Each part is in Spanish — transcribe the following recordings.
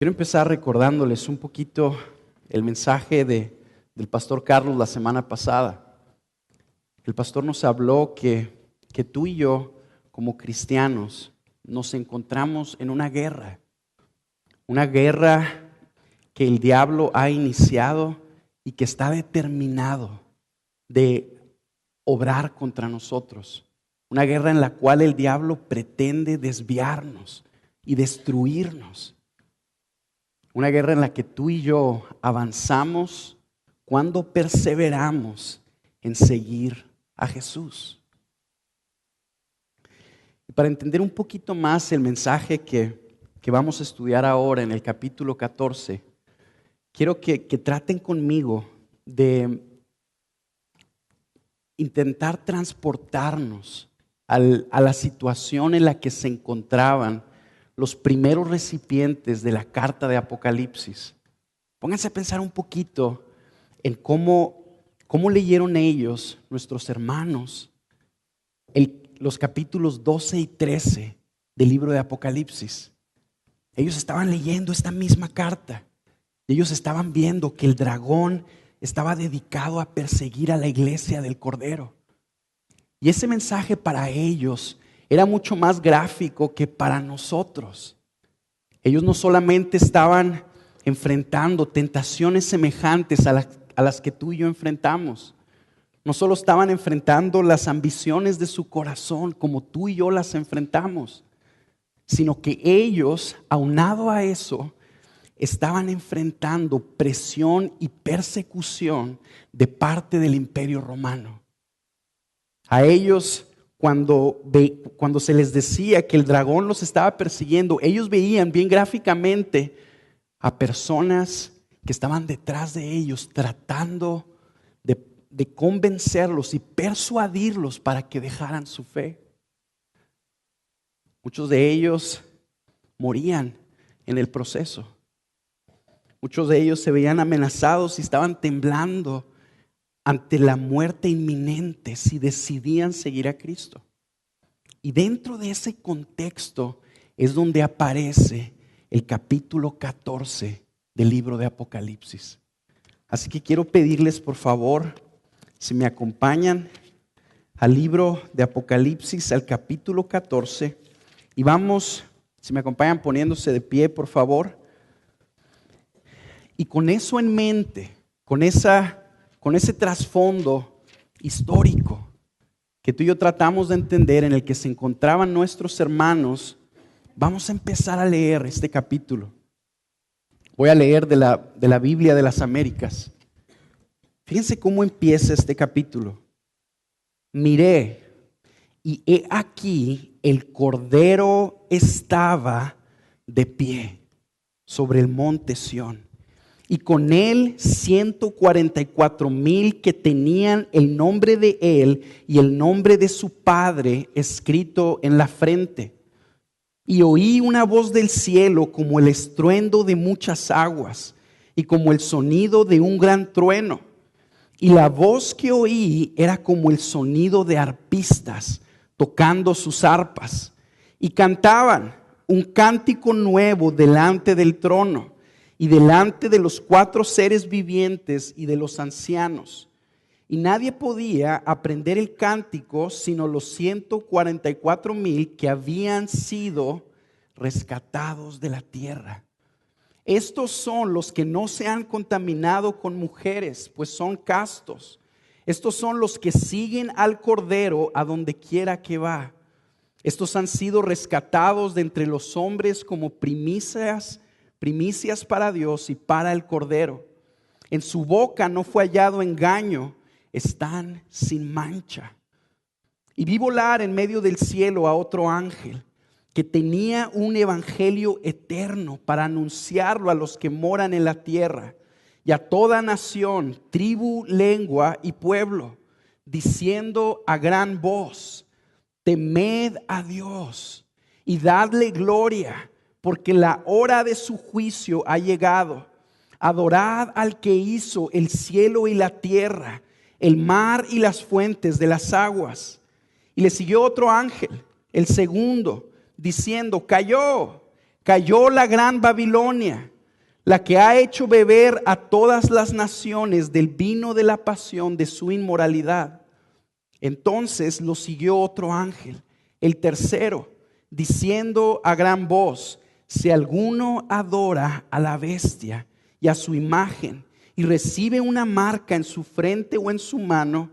Quiero empezar recordándoles un poquito el mensaje del pastor Carlos la semana pasada. El pastor nos habló que tú y yo, como cristianos, nos encontramos en una guerra que el diablo ha iniciado y que está determinado de obrar contra nosotros. Una guerra en la cual el diablo pretende desviarnos y destruirnos. Una guerra en la que tú y yo avanzamos cuando perseveramos en seguir a Jesús. Y para entender un poquito más el mensaje que vamos a estudiar ahora en el capítulo 14, quiero que traten conmigo de intentar transportarnos a la situación en la que se encontraban los primeros recipientes de la carta de Apocalipsis. Pónganse a pensar un poquito en cómo leyeron ellos, nuestros hermanos, los capítulos 12 y 13 del libro de Apocalipsis. Ellos estaban leyendo esta misma carta y ellos estaban viendo que el dragón estaba dedicado a perseguir a la iglesia del Cordero. Y ese mensaje para ellos era mucho más gráfico que para nosotros. Ellos no solamente estaban enfrentando tentaciones semejantes a las que tú y yo enfrentamos. No solo estaban enfrentando las ambiciones de su corazón como tú y yo las enfrentamos, sino que ellos, aunado a eso, estaban enfrentando presión y persecución de parte del Imperio Romano. A ellos, cuando se les decía que el dragón los estaba persiguiendo, ellos veían bien gráficamente a personas que estaban detrás de ellos tratando de convencerlos y persuadirlos para que dejaran su fe. Muchos de ellos morían en el proceso. Muchos de ellos se veían amenazados y estaban temblando ante la muerte inminente si decidían seguir a Cristo. Y dentro de ese contexto es donde aparece el capítulo 14 del libro de Apocalipsis. Así que quiero pedirles, por favor, si me acompañan al libro de Apocalipsis, al capítulo 14, y vamos, si me acompañan poniéndose de pie, por favor. Y con eso en mente, con ese trasfondo histórico que tú y yo tratamos de entender, en el que se encontraban nuestros hermanos, vamos a empezar a leer este capítulo. Voy a leer de la Biblia de las Américas. Fíjense cómo empieza este capítulo. Miré, y he aquí el Cordero estaba de pie sobre el monte Sión, y con él 144,000 que tenían el nombre de él y el nombre de su padre escrito en la frente. Y oí una voz del cielo como el estruendo de muchas aguas y como el sonido de un gran trueno. Y la voz que oí era como el sonido de arpistas tocando sus arpas. Y cantaban un cántico nuevo delante del trono y delante de los 4 seres vivientes y de los ancianos. Y nadie podía aprender el cántico sino los 144,000 que habían sido rescatados de la tierra. Estos son los que no se han contaminado con mujeres, pues son castos. Estos son los que siguen al Cordero a donde quiera que va. Estos han sido rescatados de entre los hombres como primicias para Dios y para el Cordero. En su boca no fue hallado engaño, están sin mancha. Y vi volar en medio del cielo a otro ángel que tenía un evangelio eterno para anunciarlo a los que moran en la tierra y a toda nación, tribu, lengua y pueblo, diciendo a gran voz: temed a Dios y dadle gloria, porque la hora de su juicio ha llegado. Adorad al que hizo el cielo y la tierra, el mar y las fuentes de las aguas. Y le siguió otro ángel, el segundo, diciendo: cayó la gran Babilonia, la que ha hecho beber a todas las naciones del vino de la pasión de su inmoralidad. Entonces lo siguió otro ángel, el tercero, diciendo a gran voz: si alguno adora a la bestia y a su imagen y recibe una marca en su frente o en su mano,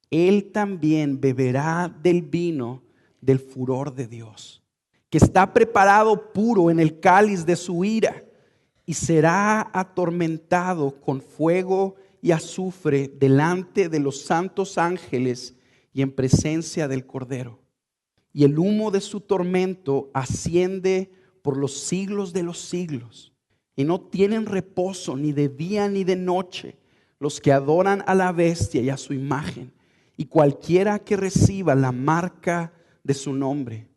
él también beberá del vino del furor de Dios, que está preparado puro en el cáliz de su ira, y será atormentado con fuego y azufre delante de los santos ángeles y en presencia del Cordero. Y el humo de su tormento asciende por los siglos de los siglos, y no tienen reposo ni de día ni de noche los que adoran a la bestia y a su imagen, y cualquiera que reciba la marca de su nombre.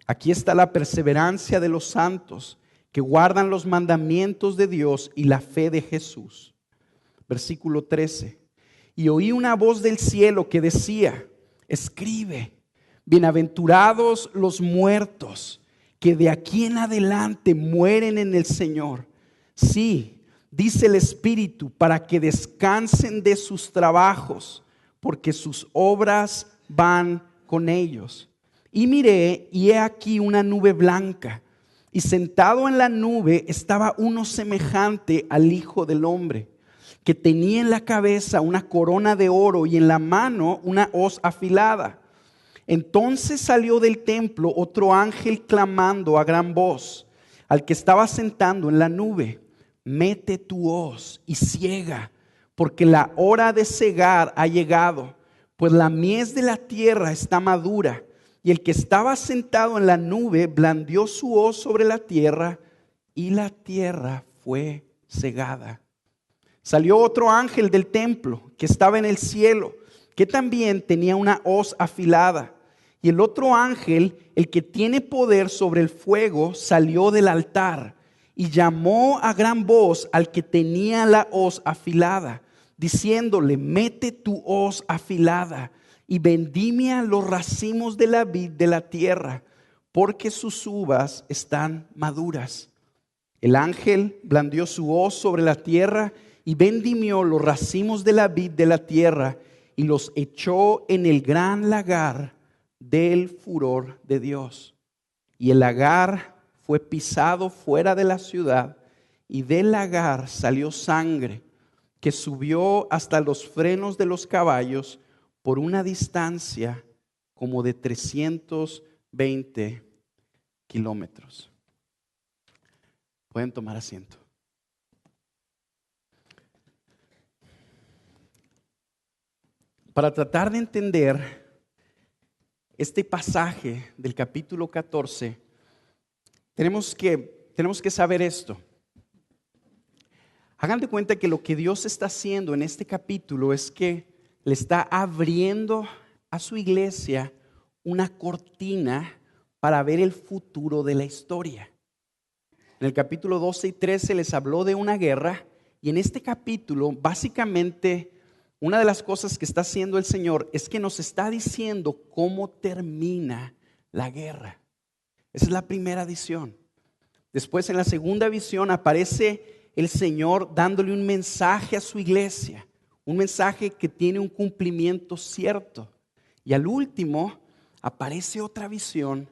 Aquí está la perseverancia de los santos que guardan los mandamientos de Dios y la fe de Jesús. Versículo 13. Y oí una voz del cielo que decía: escribe, bienaventurados los muertos que de aquí en adelante mueren en el Señor. Sí, dice el Espíritu, para que descansen de sus trabajos, porque sus obras van con ellos. Y miré, y he aquí una nube blanca, y sentado en la nube estaba uno semejante al Hijo del Hombre, que tenía en la cabeza una corona de oro y en la mano una hoz afilada. Entonces salió del templo otro ángel clamando a gran voz al que estaba sentado en la nube: mete tu hoz y siega, porque la hora de segar ha llegado, pues la mies de la tierra está madura. Y el que estaba sentado en la nube blandió su hoz sobre la tierra, y la tierra fue segada. Salió otro ángel del templo que estaba en el cielo, que también tenía una hoz afilada. Y el otro ángel, el que tiene poder sobre el fuego, salió del altar y llamó a gran voz al que tenía la hoz afilada, diciéndole: mete tu hoz afilada y vendimia los racimos de la vid de la tierra, porque sus uvas están maduras. El ángel blandió su hoz sobre la tierra y vendimió los racimos de la vid de la tierra y los echó en el gran lagar del furor de Dios. Y el lagar fue pisado fuera de la ciudad, y del lagar salió sangre que subió hasta los frenos de los caballos por una distancia como de 320 kilómetros. Pueden tomar asiento. Para tratar de entender este pasaje del capítulo 14, tenemos que saber esto. Hagan de cuenta que lo que Dios está haciendo en este capítulo es que le está abriendo a su iglesia una cortina para ver el futuro de la historia. En el capítulo 12 y 13 les habló de una guerra, y en este capítulo básicamente una de las cosas que está haciendo el Señor es que nos está diciendo cómo termina la guerra. Esa es la primera visión. Después, en la segunda visión, aparece el Señor dándole un mensaje a su iglesia, un mensaje que tiene un cumplimiento cierto. Y al último aparece otra visión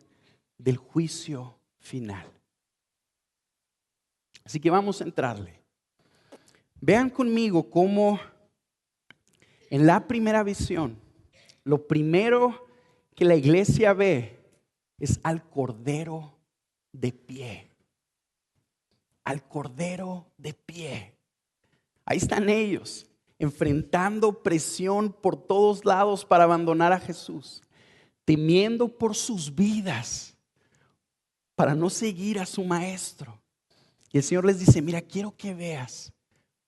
del juicio final. Así que vamos a entrarle. Vean conmigo cómo en la primera visión, lo primero que la iglesia ve es al Cordero de pie. Al Cordero de pie. Ahí están ellos, enfrentando presión por todos lados para abandonar a Jesús, temiendo por sus vidas para no seguir a su maestro. Y el Señor les dice: mira, quiero que veas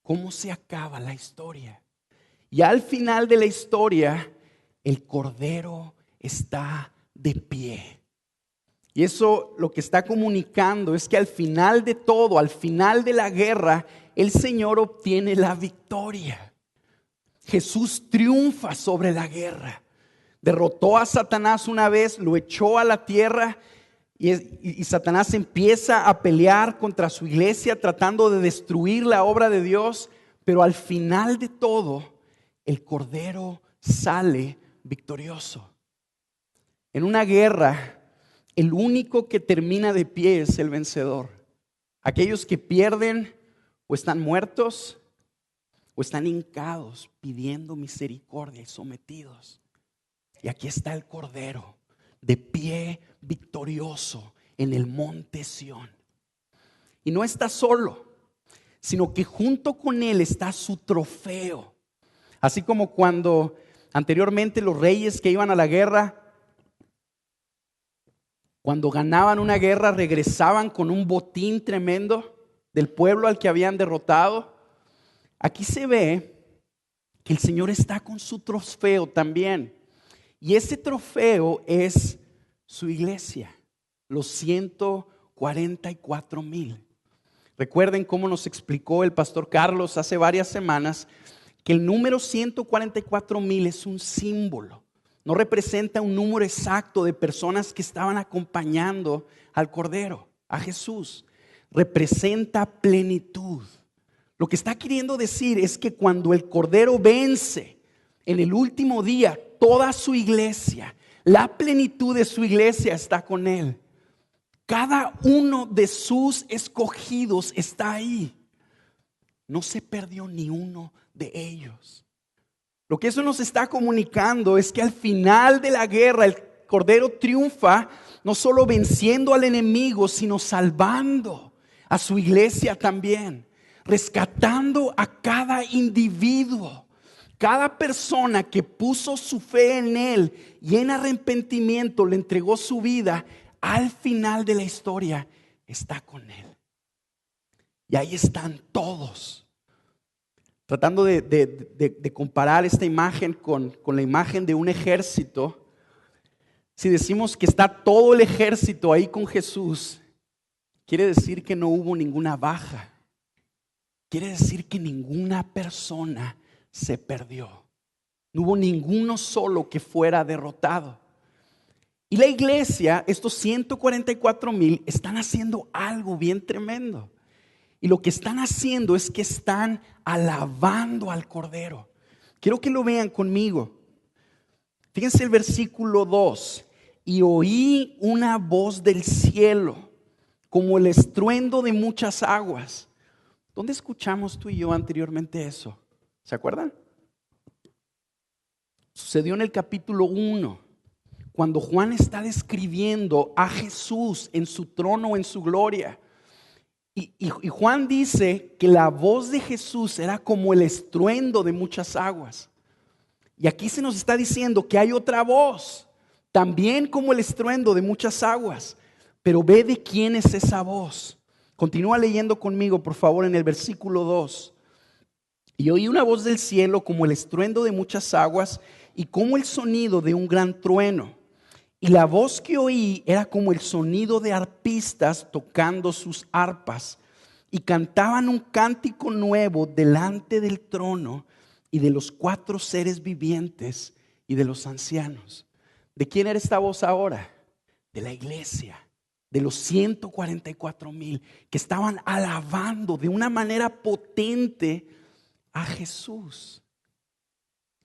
cómo se acaba la historia. Y al final de la historia, el Cordero está de pie. Y eso lo que está comunicando es que al final de todo, al final de la guerra, el Señor obtiene la victoria. Jesús triunfa sobre la guerra. Derrotó a Satanás una vez, lo echó a la tierra, Y Satanás empieza a pelear contra su iglesia tratando de destruir la obra de Dios, pero al final de todo, el Cordero sale victorioso. En una guerra, el único que termina de pie es el vencedor. Aquellos que pierden o están muertos o están hincados pidiendo misericordia y sometidos. Y aquí está el Cordero de pie victorioso en el monte Sión. Y no está solo, sino que junto con él está su trofeo. Así como cuando anteriormente los reyes que iban a la guerra, cuando ganaban una guerra, regresaban con un botín tremendo del pueblo al que habían derrotado. Aquí se ve que el Señor está con su trofeo también. Y ese trofeo es su iglesia, los 144,000. Recuerden cómo nos explicó el pastor Carlos hace varias semanas que el número 144,000 es un símbolo. No representa un número exacto de personas que estaban acompañando al Cordero, a Jesús. Representa plenitud. Lo que está queriendo decir es que cuando el Cordero vence en el último día, toda su iglesia, la plenitud de su iglesia está con él. Cada uno de sus escogidos está ahí. No se perdió ni uno de ellos. Lo que eso nos está comunicando es que al final de la guerra el Cordero triunfa, no solo venciendo al enemigo, sino salvando a su iglesia también, rescatando a cada individuo, cada persona que puso su fe en él y en arrepentimiento le entregó su vida. Al final de la historia está con él. Y ahí están todos. Tratando de comparar esta imagen con la imagen de un ejército. Si decimos que está todo el ejército ahí con Jesús, quiere decir que no hubo ninguna baja. Quiere decir que ninguna persona se perdió. No hubo ninguno solo que fuera derrotado. Y la iglesia, estos 144,000, están haciendo algo bien tremendo. Y lo que están haciendo es que están alabando al Cordero. Quiero que lo vean conmigo. Fíjense el versículo 2. Y oí una voz del cielo, como el estruendo de muchas aguas. ¿Dónde escuchamos tú y yo anteriormente eso? ¿Se acuerdan? Sucedió en el capítulo 1. Cuando Juan está describiendo a Jesús en su trono, en su gloria. Y Juan dice que la voz de Jesús era como el estruendo de muchas aguas. Y aquí se nos está diciendo que hay otra voz, también como el estruendo de muchas aguas. Pero ve de quién es esa voz. Continúa leyendo conmigo, por favor, en el versículo 2. Y oí una voz del cielo como el estruendo de muchas aguas y como el sonido de un gran trueno. Y la voz que oí era como el sonido de arpistas tocando sus arpas. Y cantaban un cántico nuevo delante del trono y de los 4 seres vivientes y de los ancianos. ¿De quién era esta voz ahora? De la iglesia, de los 144,000 que estaban alabando de una manera potente a Jesús.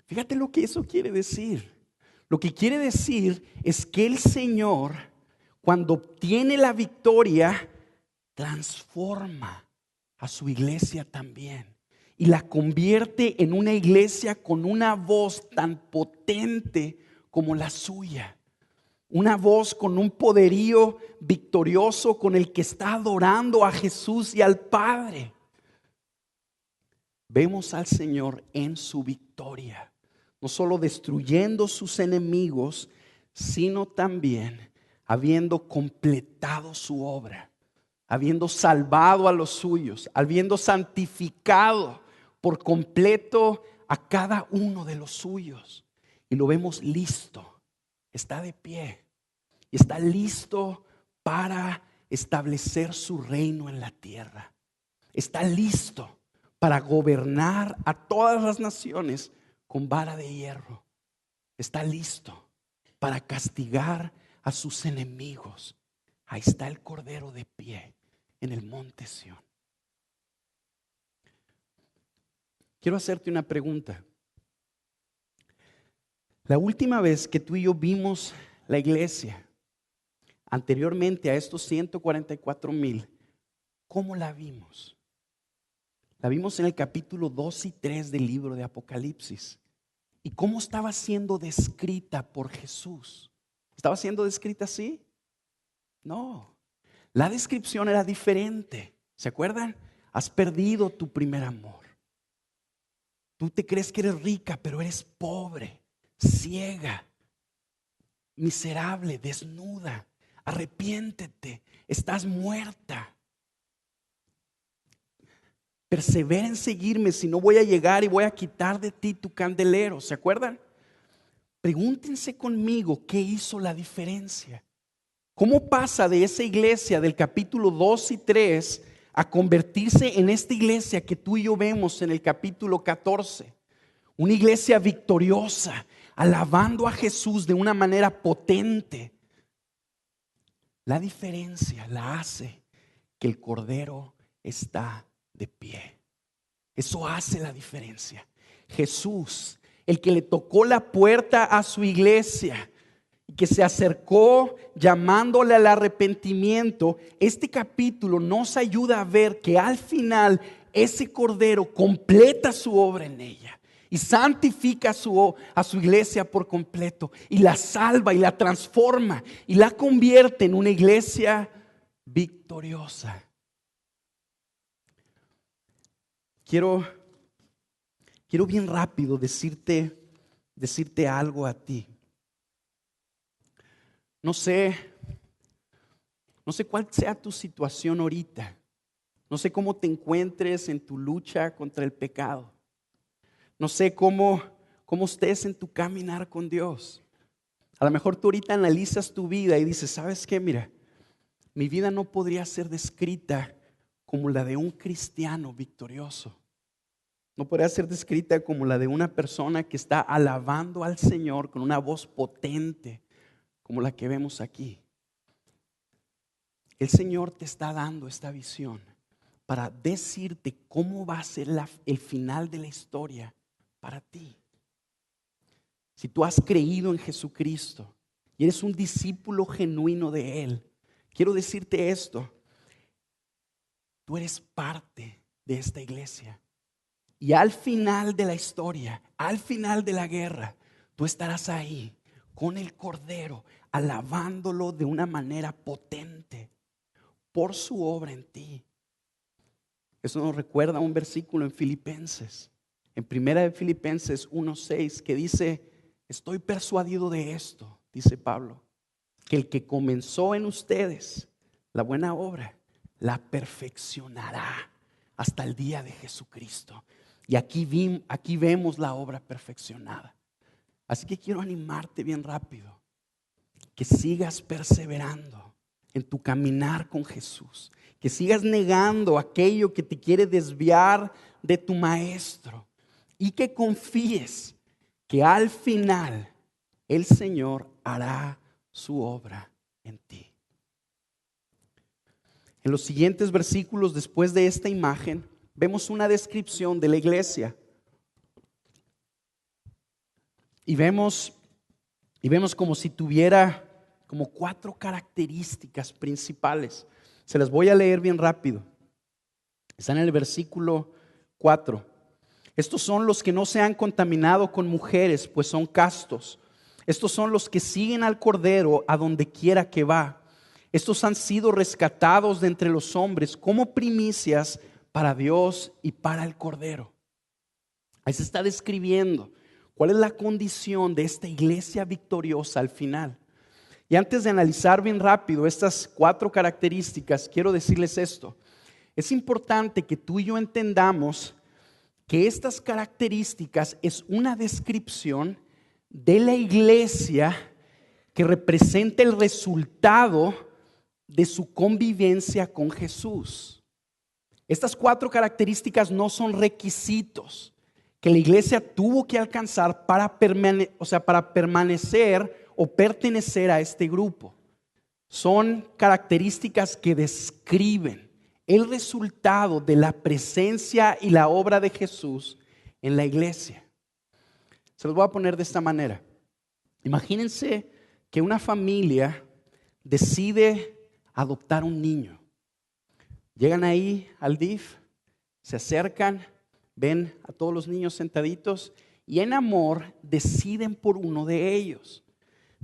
Fíjate lo que eso quiere decir. Lo que quiere decir es que el Señor, cuando obtiene la victoria, transforma a su iglesia también y la convierte en una iglesia con una voz tan potente como la suya. Una voz con un poderío victorioso con el que está adorando a Jesús y al Padre. Vemos al Señor en su victoria. No solo destruyendo sus enemigos, sino también habiendo completado su obra, habiendo salvado a los suyos, habiendo santificado por completo a cada uno de los suyos. Y lo vemos listo, está de pie y está listo para establecer su reino en la tierra. Está listo para gobernar a todas las naciones con vara de hierro. Está listo para castigar a sus enemigos Ahí está el Cordero de pie en el monte Sión. Quiero hacerte una pregunta. La última vez que tú y yo vimos la iglesia, anteriormente a estos 144,000, ¿cómo la vimos? La vimos en el capítulo 2 y 3 del libro de Apocalipsis. ¿Y cómo estaba siendo descrita por Jesús? ¿Estaba siendo descrita así? No. La descripción era diferente. ¿Se acuerdan? Has perdido tu primer amor. Tú te crees que eres rica, pero eres pobre, ciega, miserable, desnuda. Arrepiéntete, estás muerta. Persevera en seguirme, si no voy a llegar y voy a quitar de ti tu candelero. ¿Se acuerdan? Pregúntense conmigo qué hizo la diferencia. ¿Cómo pasa de esa iglesia del capítulo 2 y 3 a convertirse en esta iglesia que tú y yo vemos en el capítulo 14? Una iglesia victoriosa, alabando a Jesús de una manera potente. La diferencia la hace que el Cordero está de pie. Eso hace la diferencia. Jesús, el que le tocó la puerta a su iglesia, que se acercó llamándole al arrepentimiento, este capítulo nos ayuda a ver que al final ese Cordero completa su obra en ella y santifica a su iglesia por completo y la salva y la transforma y la convierte en una iglesia victoriosa. Quiero bien rápido decirte algo a ti. No sé cuál sea tu situación ahorita. No sé cómo te encuentres en tu lucha contra el pecado. No sé cómo estés en tu caminar con Dios. A lo mejor tú ahorita analizas tu vida y dices, ¿sabes qué? Mira, mi vida no podría ser descrita como la de un cristiano victorioso. No podría ser descrita como la de una persona que está alabando al Señor con una voz potente, como la que vemos aquí. El Señor te está dando esta visión para decirte cómo va a ser el final de la historia para ti. Si tú has creído en Jesucristo y eres un discípulo genuino de Él, quiero decirte esto: tú eres parte de esta iglesia. Y al final de la historia, al final de la guerra, tú estarás ahí con el Cordero, alabándolo de una manera potente por su obra en ti. Eso nos recuerda a un versículo en Filipenses, en primera de Filipenses 1:6, que dice: estoy persuadido de esto, dice Pablo, que el que comenzó en ustedes la buena obra, la perfeccionará hasta el día de Jesucristo. Y aquí vemos la obra perfeccionada. Así que quiero animarte bien rápido, que sigas perseverando en tu caminar con Jesús, que sigas negando aquello que te quiere desviar de tu maestro y que confíes que al final el Señor hará su obra en ti. En los siguientes versículos, después de esta imagen, vemos una descripción de la iglesia. Y vemos como si tuviera como 4 características principales. Se las voy a leer bien rápido. Está en el versículo 4. Estos son los que no se han contaminado con mujeres, pues son castos. Estos son los que siguen al Cordero a donde quiera que va. Estos han sido rescatados de entre los hombres como primicias para Dios y para el Cordero. Ahí se está describiendo cuál es la condición de esta iglesia victoriosa al final. Y antes de analizar bien rápido estas 4 características, quiero decirles esto. Es importante que tú y yo entendamos que estas características es una descripción de la iglesia que representa el resultado de su convivencia con Jesús. Estas 4 características no son requisitos que la iglesia tuvo que alcanzar para permanecer o pertenecer a este grupo. son características que describen el resultado de la presencia y la obra de Jesús en la iglesia. Se los voy a poner de esta manera. Imagínense que una familia decide adoptar un niño. Llegan ahí al DIF, se acercan, ven a todos los niños sentaditos y en amor deciden por uno de ellos.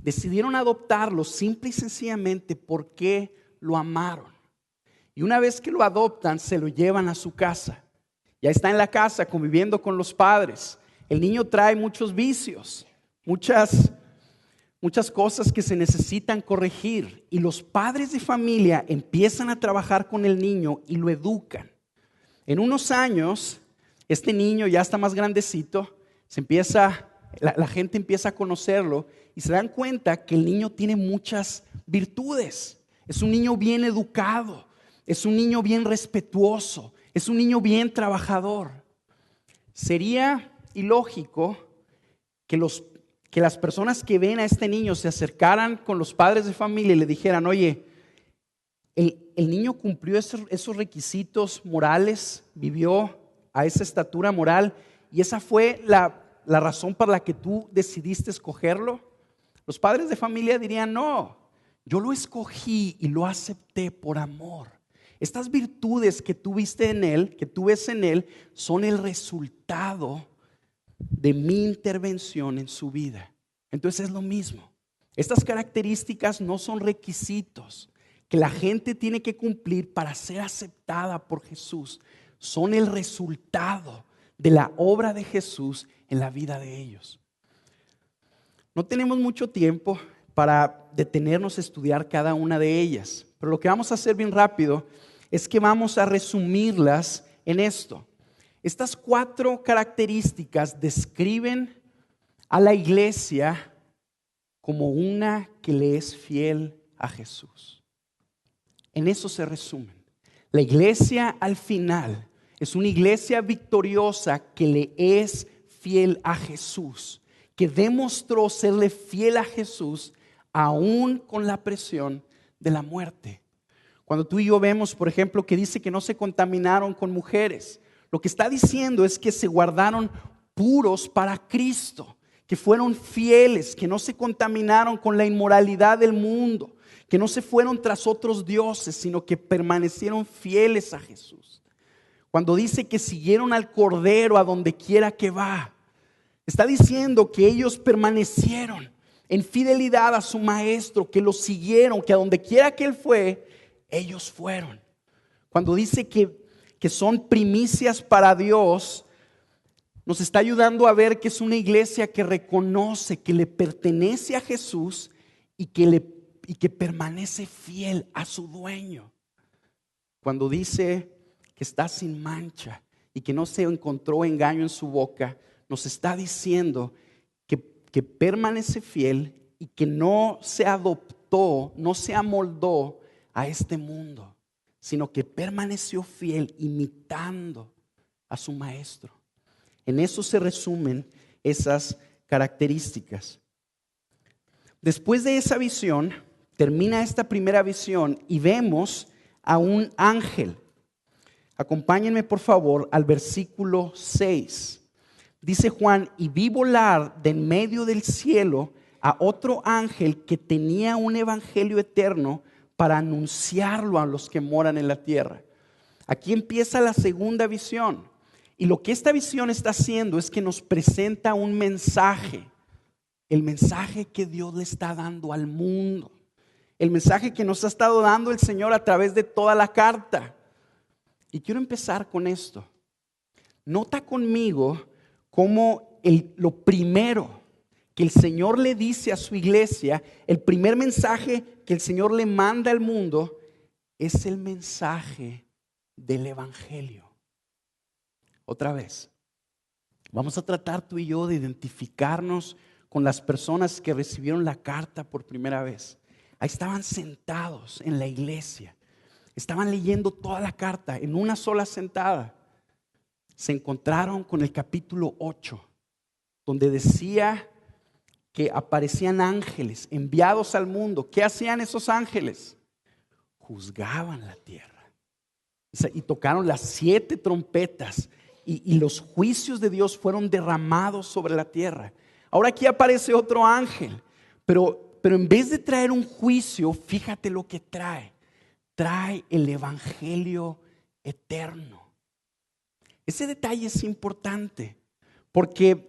Decidieron adoptarlo simple y sencillamente porque lo amaron. Y una vez que lo adoptan, se lo llevan a su casa. Ya está en la casa conviviendo con los padres. El niño trae muchos vicios, muchas cosas que se necesitan corregir. Y los padres de familia empiezan a trabajar con el niño y lo educan. En unos años, este niño ya está más grandecito, la gente empieza a conocerlo y se dan cuenta que el niño tiene muchas virtudes. Es un niño bien educado, es un niño bien respetuoso, es un niño bien trabajador. Sería ilógico que las personas que ven a este niño se acercaran con los padres de familia y le dijeran: oye, el niño cumplió esos requisitos morales, vivió a esa estatura moral y esa fue la razón por la que tú decidiste escogerlo. Los padres de familia dirían: no, yo lo escogí y lo acepté por amor. Estas virtudes que tú viste en él, que tú ves en él, son el resultado de mi intervención en su vida. Entonces es lo mismo. Estas características no son requisitos que la gente tiene que cumplir para ser aceptada por Jesús. Son el resultado de la obra de Jesús en la vida de ellos. No tenemos mucho tiempo para detenernos a estudiar cada una de ellas, pero lo que vamos a hacer bien rápido es que vamos a resumirlas en esto. Estas 4 características describen a la iglesia como una que le es fiel a Jesús. En eso se resumen. La iglesia al final es una iglesia victoriosa que le es fiel a Jesús, que demostró serle fiel a Jesús aún con la presión de la muerte. Cuando tú y yo vemos, por ejemplo, que dice que no se contaminaron con mujeres, lo que está diciendo es que se guardaron puros para Cristo, que fueron fieles, que no se contaminaron con la inmoralidad del mundo, que no se fueron tras otros dioses, sino que permanecieron fieles a Jesús. Cuando dice que siguieron al Cordero a donde quiera que va, está diciendo que ellos permanecieron en fidelidad a su Maestro, que lo siguieron, que a donde quiera que Él fue, ellos fueron. Cuando dice que son primicias para Dios, nos está ayudando a ver que es una iglesia que reconoce que le pertenece a Jesús y que permanece fiel a su dueño. Cuando dice que está sin mancha y que no se encontró engaño en su boca, nos está diciendo que permanece fiel y que no se adoptó, no se amoldó a este mundo, sino que permaneció fiel imitando a su Maestro. En eso se resumen esas características. Después de esa visión, termina esta primera visión y vemos a un ángel. Acompáñenme por favor al versículo 6. Dice Juan: y vi volar de en medio del cielo a otro ángel que tenía un evangelio eterno para anunciarlo a los que moran en la tierra. Aquí empieza la segunda visión. Y lo que esta visión está haciendo es que nos presenta un mensaje. El mensaje que Dios le está dando al mundo. El mensaje que nos ha estado dando el Señor a través de toda la carta. Y quiero empezar con esto. Nota conmigo cómo lo primero que el Señor le dice a su iglesia, el primer mensaje que el Señor le manda al mundo, es el mensaje del evangelio. Otra vez, vamos a tratar tú y yo de identificarnos con las personas que recibieron la carta por primera vez. Ahí estaban sentados en la iglesia, estaban leyendo toda la carta en una sola sentada. Se encontraron con el capítulo 8, donde decía que aparecían ángeles enviados al mundo. ¿Qué hacían esos ángeles? Juzgaban la tierra. Y tocaron las 7 trompetas y los juicios de Dios fueron derramados sobre la tierra. Ahora aquí aparece otro ángel, pero en vez de traer un juicio, fíjate lo que trae. Trae el evangelio eterno. Ese detalle es importante porque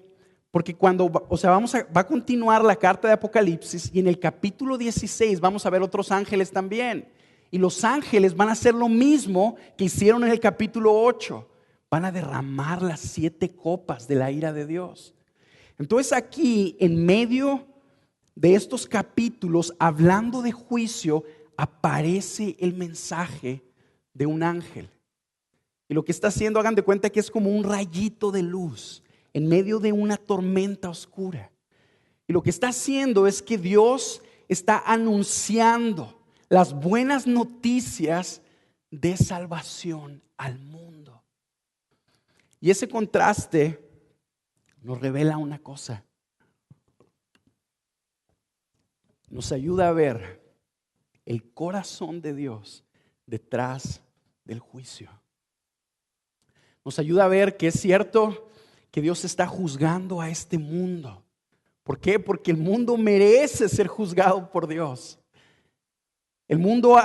cuando, va a continuar la carta de Apocalipsis y en el capítulo 16 vamos a ver otros ángeles también. Y los ángeles van a hacer lo mismo que hicieron en el capítulo 8. Van a derramar las 7 copas de la ira de Dios. Entonces aquí, en medio de estos capítulos, hablando de juicio, aparece el mensaje de un ángel. Y lo que está haciendo, hagan de cuenta que es como un rayito de luz en medio de una tormenta oscura. Y lo que está haciendo es que Dios está anunciando las buenas noticias de salvación al mundo. Y ese contraste nos revela una cosa. Nos ayuda a ver el corazón de Dios detrás del juicio. Nos ayuda a ver que es cierto que Dios está juzgando a este mundo. ¿Por qué? Porque el mundo merece ser juzgado por Dios. El mundo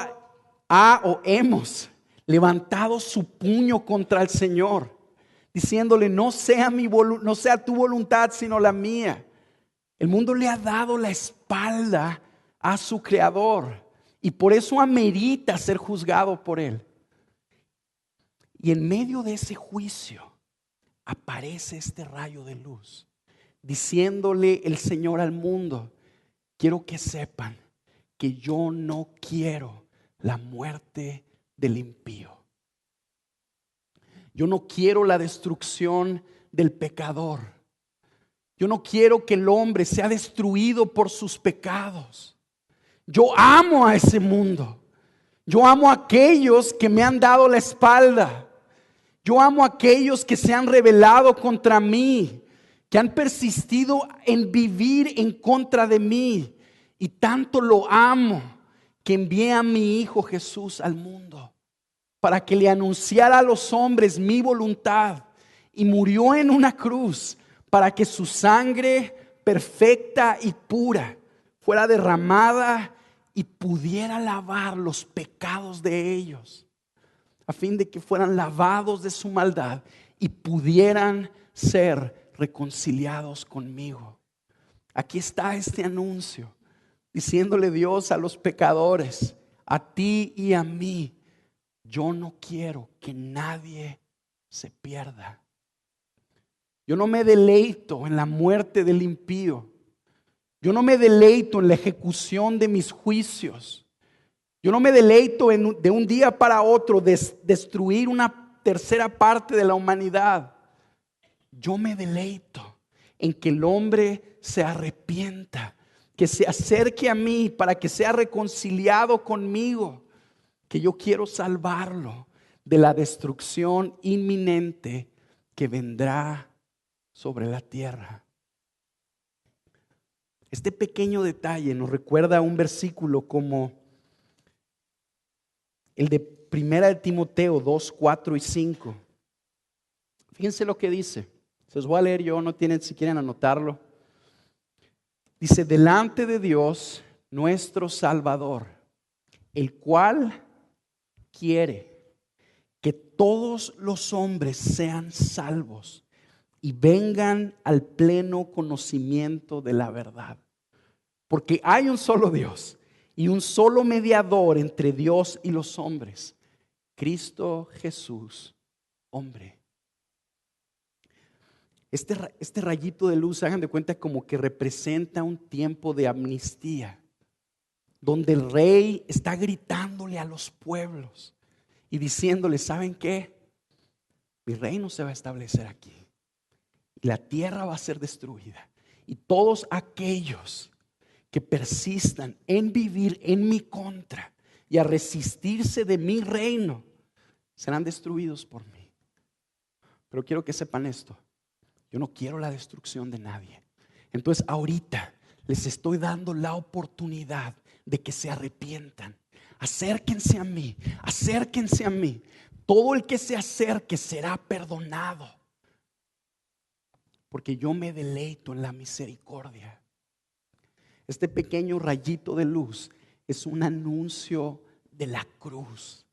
hemos levantado su puño contra el Señor, diciéndole: no sea tu voluntad, sino la mía. El mundo le ha dado la espalda a su Creador y por eso amerita ser juzgado por Él. Y en medio de ese juicio aparece este rayo de luz, diciéndole el Señor al mundo: quiero que sepan que yo no quiero la muerte del impío. Yo no quiero la destrucción del pecador. Yo no quiero que el hombre sea destruido por sus pecados. Yo amo a ese mundo. Yo amo a aquellos que me han dado la espalda. Yo amo a aquellos que se han rebelado contra mí, que han persistido en vivir en contra de mí. Y tanto lo amo que envié a mi Hijo Jesús al mundo para que le anunciara a los hombres mi voluntad. Y murió en una cruz para que su sangre perfecta y pura fuera derramada y pudiera lavar los pecados de ellos, a fin de que fueran lavados de su maldad y pudieran ser reconciliados conmigo. Aquí está este anuncio, diciéndole Dios a los pecadores, a ti y a mí: yo no quiero que nadie se pierda. Yo no me deleito en la muerte del impío. Yo no me deleito en la ejecución de mis juicios. Yo no me deleito en de un día para otro destruir una tercera parte de la humanidad. Yo me deleito en que el hombre se arrepienta, que se acerque a mí para que sea reconciliado conmigo, que yo quiero salvarlo de la destrucción inminente que vendrá sobre la tierra. Este pequeño detalle nos recuerda un versículo como el de 1 Timoteo 2, 4 y 5. Fíjense lo que dice. Se los voy a leer yo, no tienen, si quieren anotarlo. Dice: delante de Dios nuestro Salvador, el cual quiere que todos los hombres sean salvos y vengan al pleno conocimiento de la verdad. Porque hay un solo Dios y un solo mediador entre Dios y los hombres, Cristo Jesús, hombre. Este rayito de luz, hagan de cuenta, como que representa un tiempo de amnistía, donde el rey está gritándole a los pueblos y diciéndole: ¿saben qué? Mi reino se va a establecer aquí. Y la tierra va a ser destruida. Y todos aquellos que persistan en vivir en mi contra y a resistirse de mi reino serán destruidos por mí. Pero quiero que sepan esto: yo no quiero la destrucción de nadie. Entonces ahorita Les estoy dando la oportunidad de que se arrepientan. Acérquense a mí, acérquense a mí. Todo el que se acerque será perdonado, porque yo me deleito en la misericordia. Este pequeño rayito de luz es un anuncio de la cruz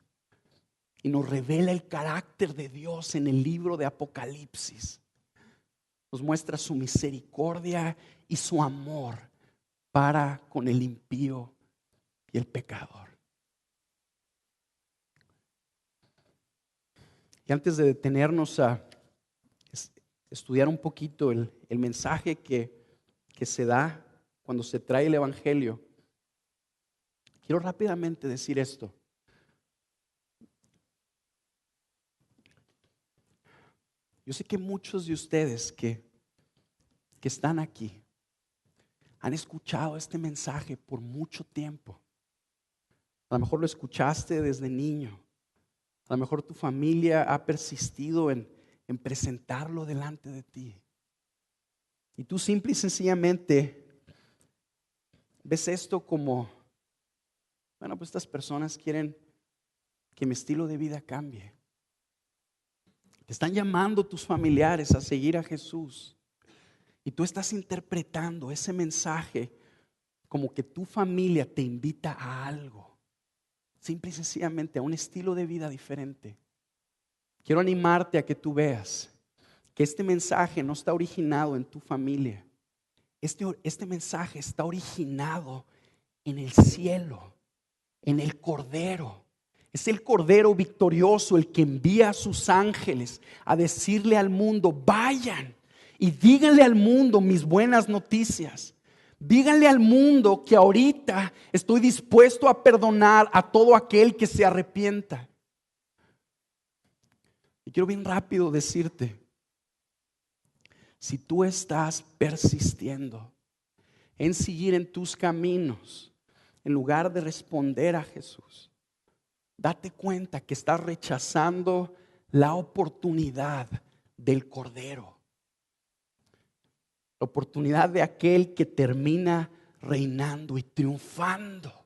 y nos revela el carácter de Dios en el libro de Apocalipsis. Nos muestra su misericordia y su amor para con el impío y el pecador. Y antes de detenernos a estudiar un poquito el mensaje que se da cuando se trae el evangelio, quiero rápidamente decir esto. Yo sé que muchos de ustedes que están aquí han escuchado este mensaje por mucho tiempo. A lo mejor lo escuchaste desde niño. A lo mejor tu familia ha persistido en presentarlo delante de ti. Y tú simple y sencillamente ves esto como, bueno, pues estas personas quieren que mi estilo de vida cambie. Te están llamando tus familiares a seguir a Jesús. Y tú estás interpretando ese mensaje como que tu familia te invita a algo. Simple y sencillamente a un estilo de vida diferente. Quiero animarte a que tú veas que este mensaje no está originado en tu familia. Este mensaje está originado en el cielo, en el Cordero. Es el Cordero victorioso el que envía a sus ángeles a decirle al mundo: vayan y díganle al mundo mis buenas noticias. Díganle al mundo que ahorita estoy dispuesto a perdonar a todo aquel que se arrepienta. Y quiero bien rápido decirte, si tú estás persistiendo en seguir en tus caminos, en lugar de responder a Jesús, date cuenta que estás rechazando la oportunidad del Cordero. La oportunidad de aquel que termina reinando y triunfando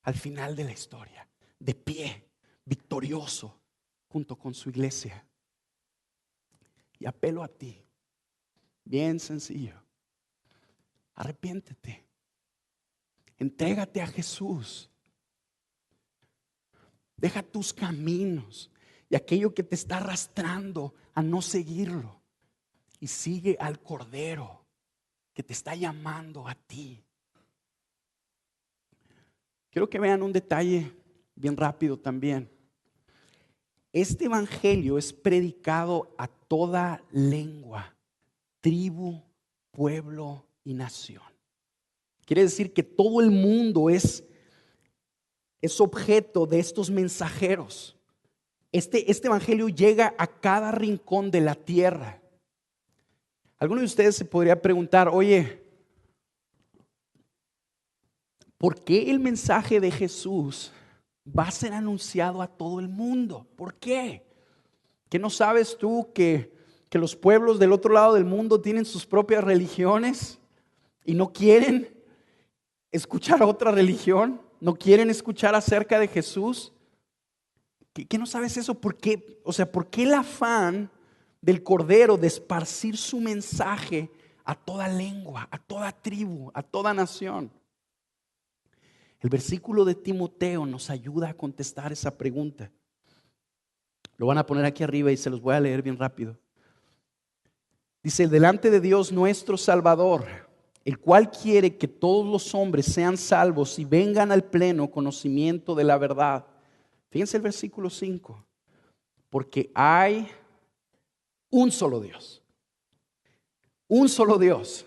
al final de la historia, de pie, victorioso, junto con su iglesia. Y apelo a ti, bien sencillo: arrepiéntete, entrégate a Jesús, deja tus caminos y aquello que te está arrastrando a no seguirlo, y sigue al Cordero que te está llamando a ti. Quiero que vean un detalle bien rápido también. Este evangelio es predicado a toda lengua, tribu, pueblo y nación. Quiere decir que todo el mundo es objeto de estos mensajeros. Este evangelio llega a cada rincón de la tierra. Alguno de ustedes se podría preguntar: oye, ¿por qué el mensaje de Jesús va a ser anunciado a todo el mundo? ¿Por qué? ¿Que no sabes tú que los pueblos del otro lado del mundo tienen sus propias religiones y no quieren escuchar otra religión? ¿No quieren escuchar acerca de Jesús? ¿Que no sabes eso? ¿Por qué? O sea, ¿por qué el afán del Cordero de esparcir su mensaje a toda lengua, a toda tribu, a toda nación? El versículo de Timoteo nos ayuda a contestar esa pregunta. Lo van a poner aquí arriba y se los voy a leer bien rápido. Dice: delante de Dios nuestro Salvador, el cual quiere que todos los hombres sean salvos y vengan al pleno conocimiento de la verdad. Fíjense el versículo 5. Porque hay un solo Dios. Un solo Dios.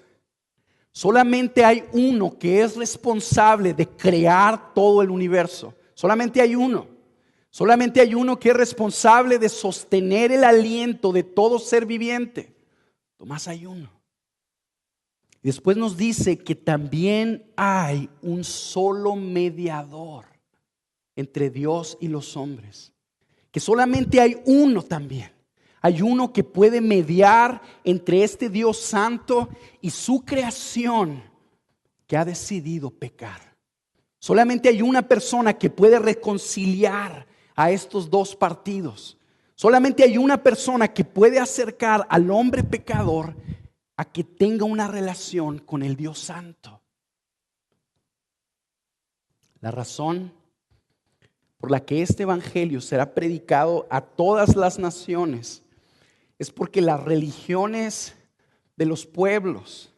Solamente hay uno que es responsable de crear todo el universo. Solamente hay uno. Solamente hay uno que es responsable de sostener el aliento de todo ser viviente. Nomás hay uno. Y después nos dice que también hay un solo mediador entre Dios y los hombres. Que solamente hay uno también. Hay uno que puede mediar entre este Dios santo y su creación que ha decidido pecar. Solamente hay una persona que puede reconciliar a estos dos partidos. Solamente hay una persona que puede acercar al hombre pecador a que tenga una relación con el Dios Santo. La razón por la que este evangelio será predicado a todas las naciones es porque las religiones de los pueblos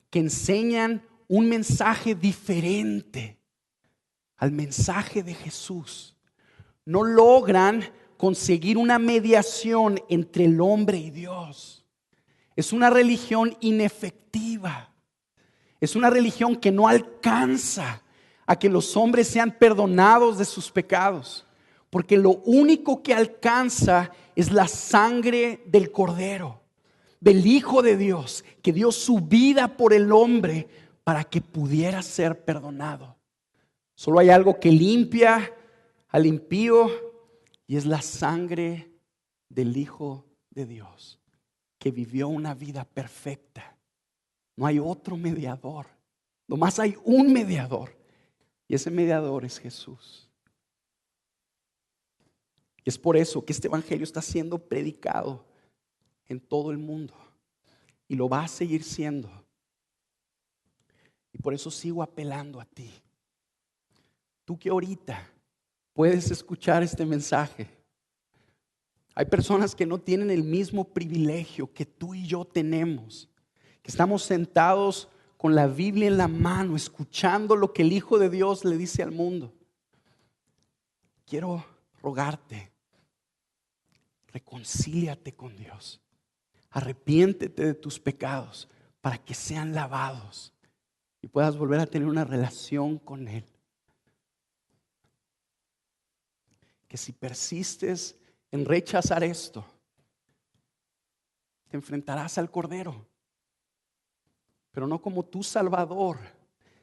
que enseñan un mensaje diferente al mensaje de Jesús no logran conseguir una mediación entre el hombre y Dios. Es una religión inefectiva. Es una religión que no alcanza a que los hombres sean perdonados de sus pecados, porque lo único que alcanza es la sangre del Cordero, del Hijo de Dios, que dio su vida por el hombre para que pudiera ser perdonado. Solo hay algo que limpia al impío y es la sangre del Hijo de Dios, que vivió una vida perfecta. No hay otro mediador, nomás hay un mediador, y ese mediador es Jesús. Y es por eso que este evangelio está siendo predicado en todo el mundo y lo va a seguir siendo. Y por eso sigo apelando a ti. Tú que ahorita puedes escuchar este mensaje. Hay personas que no tienen el mismo privilegio que tú y yo tenemos, que estamos sentados con la Biblia en la mano, escuchando lo que el Hijo de Dios le dice al mundo. Quiero rogarte, reconcíliate con Dios, arrepiéntete de tus pecados para que sean lavados y puedas volver a tener una relación con Él. Que si persistes en rechazar esto, te enfrentarás al Cordero, pero no como tu Salvador,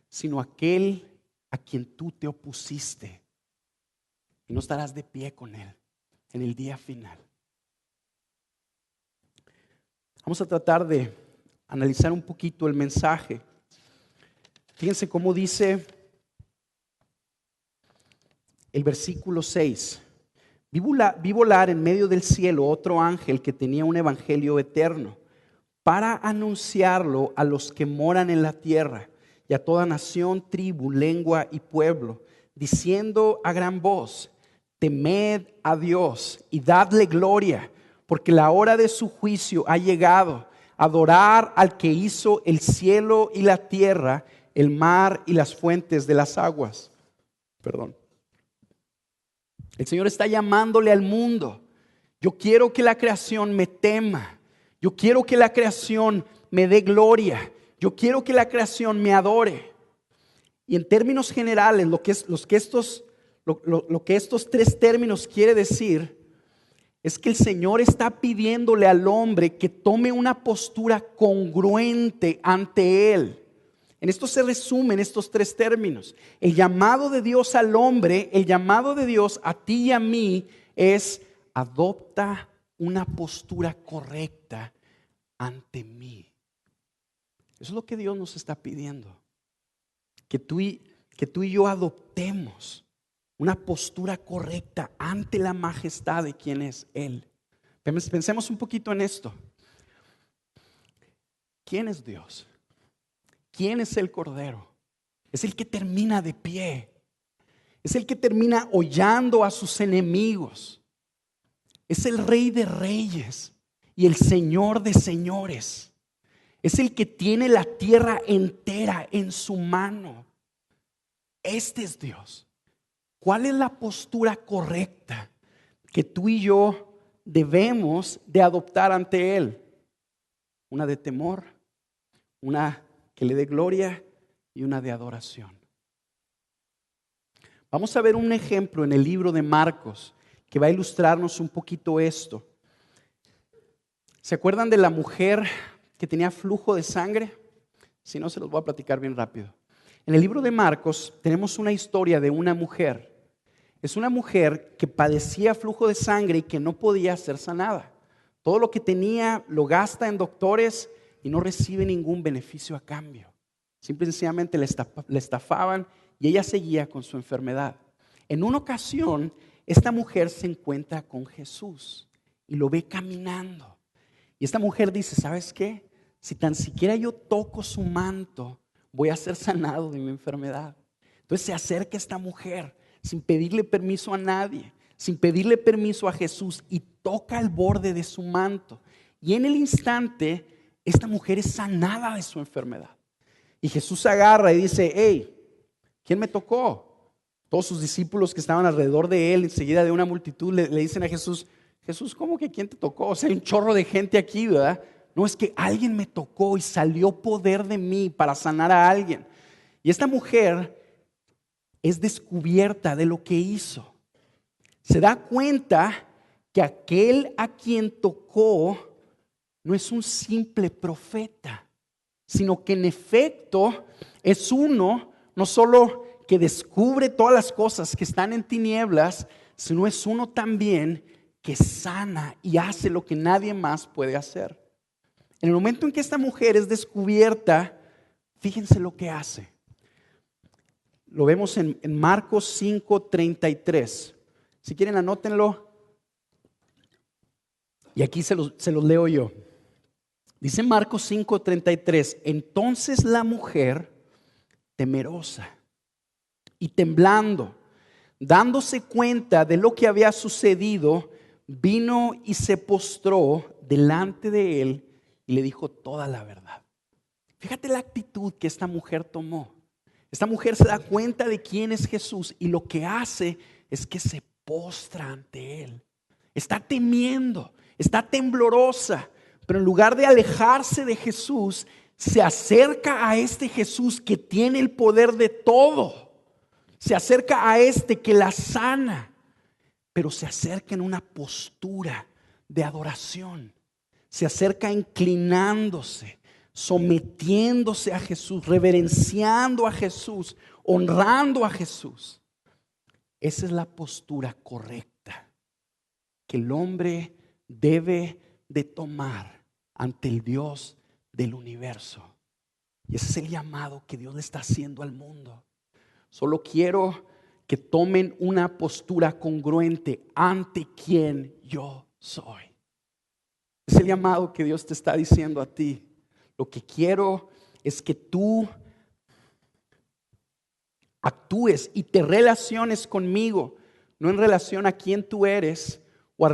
sino aquel a quien tú te opusiste, y no estarás de pie con Él en el día final. Vamos a tratar de analizar un poquito el mensaje. Fíjense cómo dice el versículo 6. Vi volar en medio del cielo otro ángel que tenía un evangelio eterno para anunciarlo a los que moran en la tierra y a toda nación, tribu, lengua y pueblo, diciendo a gran voz: temed a Dios y dadle gloria, porque la hora de su juicio ha llegado. Adorar al que hizo el cielo y la tierra, el mar y las fuentes de las aguas. El Señor está llamándole al mundo. Yo quiero que la creación me tema. Yo quiero que la creación me dé gloria. Yo quiero que la creación me adore. Y en términos generales, lo que estos tres términos quiere decir es que el Señor está pidiéndole al hombre que tome una postura congruente ante Él. En esto se resumen estos tres términos. El llamado de Dios al hombre, el llamado de Dios a ti y a mí es: adopta una postura correcta ante mí. Eso es lo que Dios nos está pidiendo. Que tú y yo adoptemos una postura correcta ante la majestad de quien es Él. Pensemos un poquito en esto. ¿Quién es Dios? ¿Quién es el Cordero? Es el que termina de pie. Es el que termina hollando a sus enemigos. Es el Rey de Reyes y el Señor de Señores. Es el que tiene la tierra entera en su mano. Este es Dios. ¿Cuál es la postura correcta que tú y yo debemos de adoptar ante Él? Una de temor, una que le dé gloria y una de adoración. Vamos a ver un ejemplo en el libro de Marcos que va a ilustrarnos un poquito esto. ¿Se acuerdan de la mujer que tenía flujo de sangre? Si no, se los voy a platicar bien rápido. En el libro de Marcos tenemos una historia de una mujer. Es una mujer que padecía flujo de sangre y que no podía ser sanada. Todo lo que tenía lo gasta en doctores y no recibe ningún beneficio a cambio. Simple y sencillamente le estafaban y ella seguía con su enfermedad. En una ocasión, esta mujer se encuentra con Jesús y lo ve caminando. Y esta mujer dice, ¿sabes qué? Si tan siquiera yo toco su manto, voy a ser sanado de mi enfermedad. Entonces se acerca esta mujer sin pedirle permiso a nadie, sin pedirle permiso a Jesús, y toca el borde de su manto. Y en el instante, esta mujer es sanada de su enfermedad. Y Jesús agarra y dice, hey, ¿quién me tocó? Todos sus discípulos que estaban alrededor de él, enseguida de una multitud, le dicen a Jesús, Jesús, ¿cómo que quién te tocó? O sea, hay un chorro de gente aquí, ¿verdad? No, es que alguien me tocó y salió poder de mí para sanar a alguien. Y esta mujer es descubierta de lo que hizo. Se da cuenta que aquel a quien tocó no es un simple profeta, sino que en efecto es uno, no solo que descubre todas las cosas que están en tinieblas, sino es uno también que sana y hace lo que nadie más puede hacer. En el momento en que esta mujer es descubierta, fíjense lo que hace. Lo vemos en Marcos 5:33. Si quieren, anótenlo. Y aquí se los leo yo. Dice Marcos 5:33. Entonces la mujer, temerosa y temblando, dándose cuenta de lo que había sucedido, vino y se postró delante de él y le dijo toda la verdad. Fíjate la actitud que esta mujer tomó. Esta mujer se da cuenta de quién es Jesús y lo que hace es que se postra ante él. Está temiendo, está temblorosa, pero en lugar de alejarse de Jesús, se acerca a este Jesús que tiene el poder de todo. Se acerca a este que la sana, pero se acerca en una postura de adoración. Se acerca inclinándose, sometiéndose a Jesús, reverenciando a Jesús, honrando a Jesús. Esa es la postura correcta que el hombre debe de tomar ante el Dios del universo. Y ese es el llamado que Dios le está haciendo al mundo. Solo quiero que tomen una postura congruente ante quien yo soy. Es el llamado que Dios te está diciendo a ti. Lo que quiero es que tú actúes y te relaciones conmigo, no en relación a quién tú eres o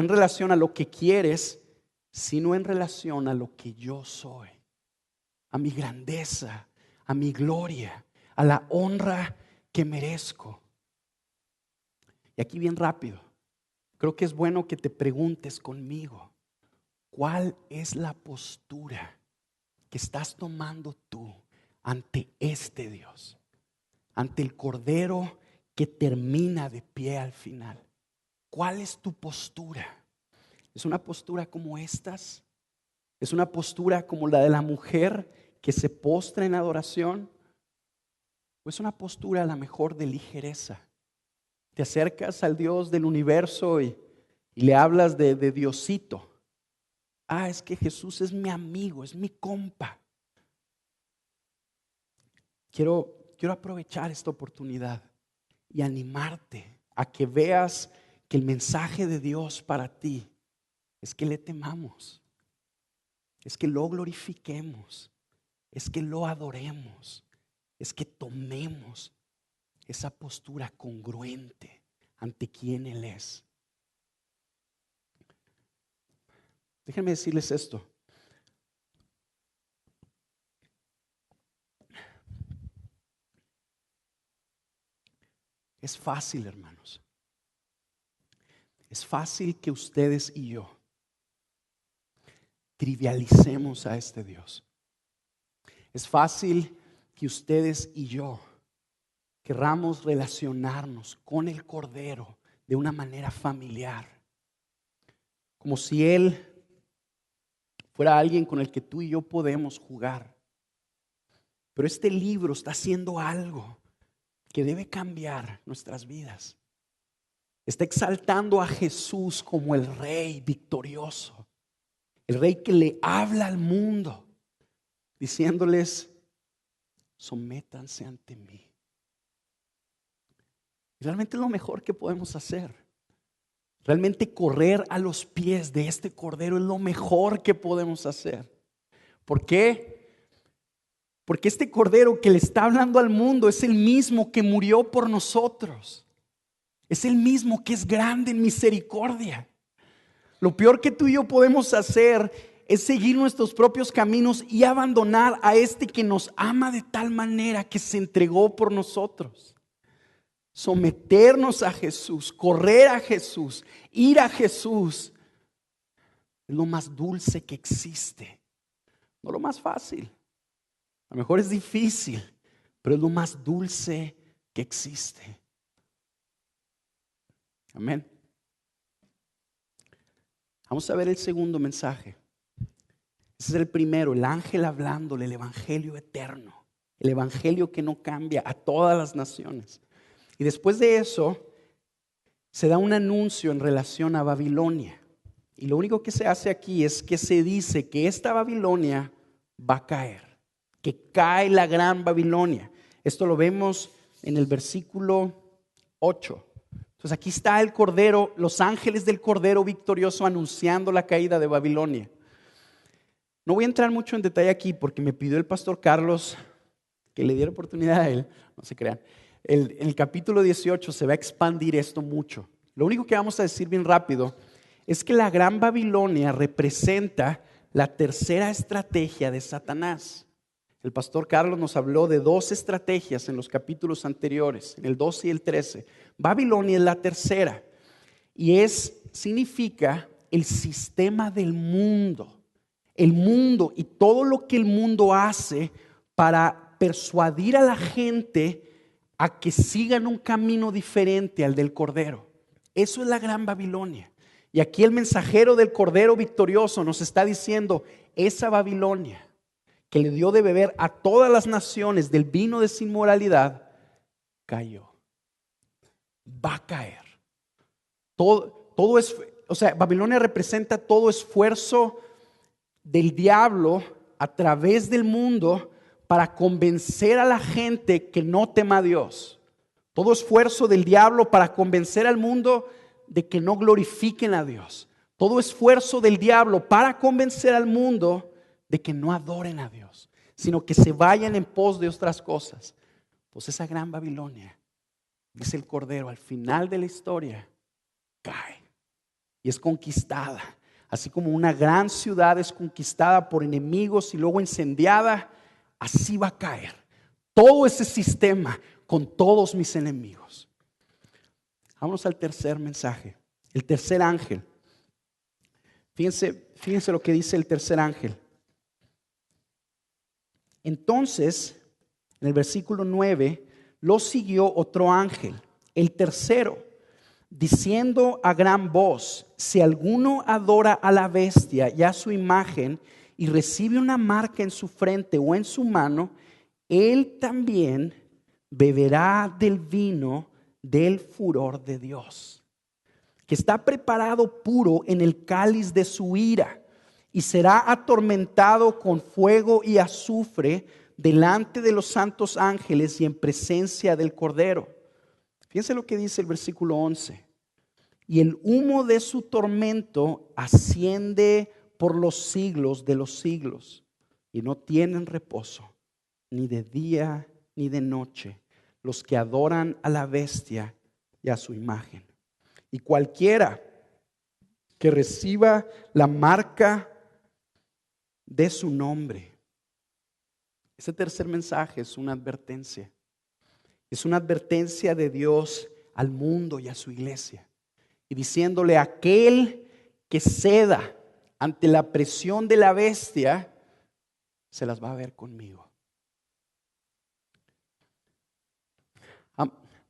en relación a lo que quieres, sino en relación a lo que yo soy, a mi grandeza, a mi gloria, a la honra que merezco. Y aquí bien rápido, creo que es bueno que te preguntes conmigo, ¿cuál es la postura que estás tomando tú ante este Dios? Ante el Cordero que termina de pie al final. ¿Cuál es tu postura? ¿Es una postura como estas? ¿Es una postura como la de la mujer que se postra en adoración? ¿O es una postura a lo mejor de ligereza? Te acercas al Dios del universo y le hablas de Diosito. Ah, es que Jesús es mi amigo, es mi compa. Quiero aprovechar esta oportunidad y animarte a que veas que el mensaje de Dios para ti es que le temamos, es que lo glorifiquemos, es que lo adoremos, es que tomemos esa postura congruente ante quien Él es. Déjenme decirles esto. Es fácil, hermanos. Es fácil que ustedes y yo trivialicemos a este Dios. Es fácil que ustedes y yo querramos relacionarnos con el Cordero de una manera familiar, como si Él fuera alguien con el que tú y yo podemos jugar. Pero este libro está haciendo algo que debe cambiar nuestras vidas. Está exaltando a Jesús como el Rey victorioso, el Rey que le habla al mundo, diciéndoles: sométanse ante mí. Realmente es lo mejor que podemos hacer. Realmente correr a los pies de este Cordero es lo mejor que podemos hacer. ¿Por qué? Porque este Cordero que le está hablando al mundo es el mismo que murió por nosotros. Es el mismo que es grande en misericordia. Lo peor que tú y yo podemos hacer es seguir nuestros propios caminos y abandonar a este que nos ama de tal manera que se entregó por nosotros. Someternos a Jesús, correr a Jesús, ir a Jesús, es lo más dulce que existe. No lo más fácil. A lo mejor es difícil, pero es lo más dulce que existe. Amén. Vamos a ver el segundo mensaje. Ese es el primero, el ángel hablándole el evangelio eterno, el evangelio que no cambia a todas las naciones. Y después de eso, se da un anuncio en relación a Babilonia. Y lo único que se hace aquí es que se dice que esta Babilonia va a caer, que cae la gran Babilonia. Esto lo vemos en el versículo 8. Entonces aquí está el Cordero, los ángeles del Cordero victorioso anunciando la caída de Babilonia. No voy a entrar mucho en detalle aquí porque me pidió el pastor Carlos que le diera oportunidad a él, no se crean. En el capítulo 18 se va a expandir esto mucho. Lo único que vamos a decir bien rápido es que la gran Babilonia representa la tercera estrategia de Satanás. El pastor Carlos nos habló de 2 estrategias en los capítulos anteriores, en el 12 y el 13. Babilonia es la tercera y significa el sistema del mundo. El mundo y todo lo que el mundo hace para persuadir a la gente a que sigan un camino diferente al del Cordero. Eso es la gran Babilonia. Y aquí el mensajero del Cordero victorioso nos está diciendo, esa Babilonia que le dio de beber a todas las naciones del vino de su inmoralidad, cayó. Va a caer. Babilonia representa todo esfuerzo del diablo a través del mundo para convencer a la gente que no tema a Dios. Todo esfuerzo del diablo para convencer al mundo de que no glorifiquen a Dios. Todo esfuerzo del diablo para convencer al mundo de que no adoren a Dios, sino que se vayan en pos de otras cosas. Pues esa gran Babilonia, dice el Cordero, al final de la historia cae y es conquistada. Así como una gran ciudad es conquistada por enemigos y luego incendiada, así va a caer todo ese sistema con todos mis enemigos. Vamos al tercer mensaje, el tercer ángel. Fíjense lo que dice el tercer ángel. Entonces, en el versículo 9, lo siguió otro ángel, el tercero, diciendo a gran voz: si alguno adora a la bestia y a su imagen y recibe una marca en su frente o en su mano, él también beberá del vino del furor de Dios, que está preparado puro en el cáliz de su ira, y será atormentado con fuego y azufre delante de los santos ángeles y en presencia del Cordero. Fíjense lo que dice el versículo 11. Y el humo de su tormento asciende por los siglos de los siglos, y no tienen reposo, ni de día ni de noche, los que adoran a la bestia y a su imagen. Y cualquiera que reciba la marca de su nombre. Ese tercer mensaje es una advertencia. Es una advertencia de Dios al mundo y a su iglesia. Y diciéndole: aquel que ceda ante la presión de la bestia, se las va a ver conmigo.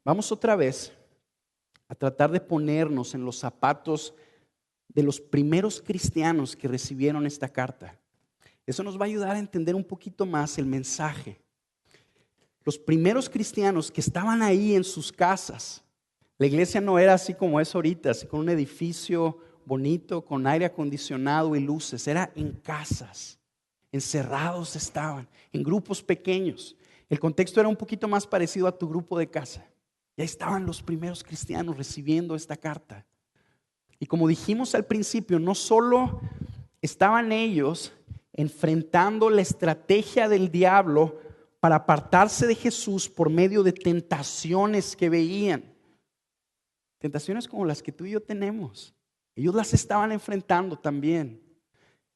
Vamos otra vez a tratar de ponernos en los zapatos de los primeros cristianos que recibieron esta carta. Eso nos va a ayudar a entender un poquito más el mensaje. Los primeros cristianos que estaban ahí en sus casas, la iglesia no era así como es ahorita, así con un edificio bonito, con aire acondicionado y luces. Era en casas, encerrados estaban, en grupos pequeños. El contexto era un poquito más parecido a tu grupo de casa. Ya estaban los primeros cristianos recibiendo esta carta. Y como dijimos al principio, no solo estaban ellos enfrentando la estrategia del diablo para apartarse de Jesús por medio de tentaciones que veían. Tentaciones como las que tú y yo tenemos. Ellos las estaban enfrentando también.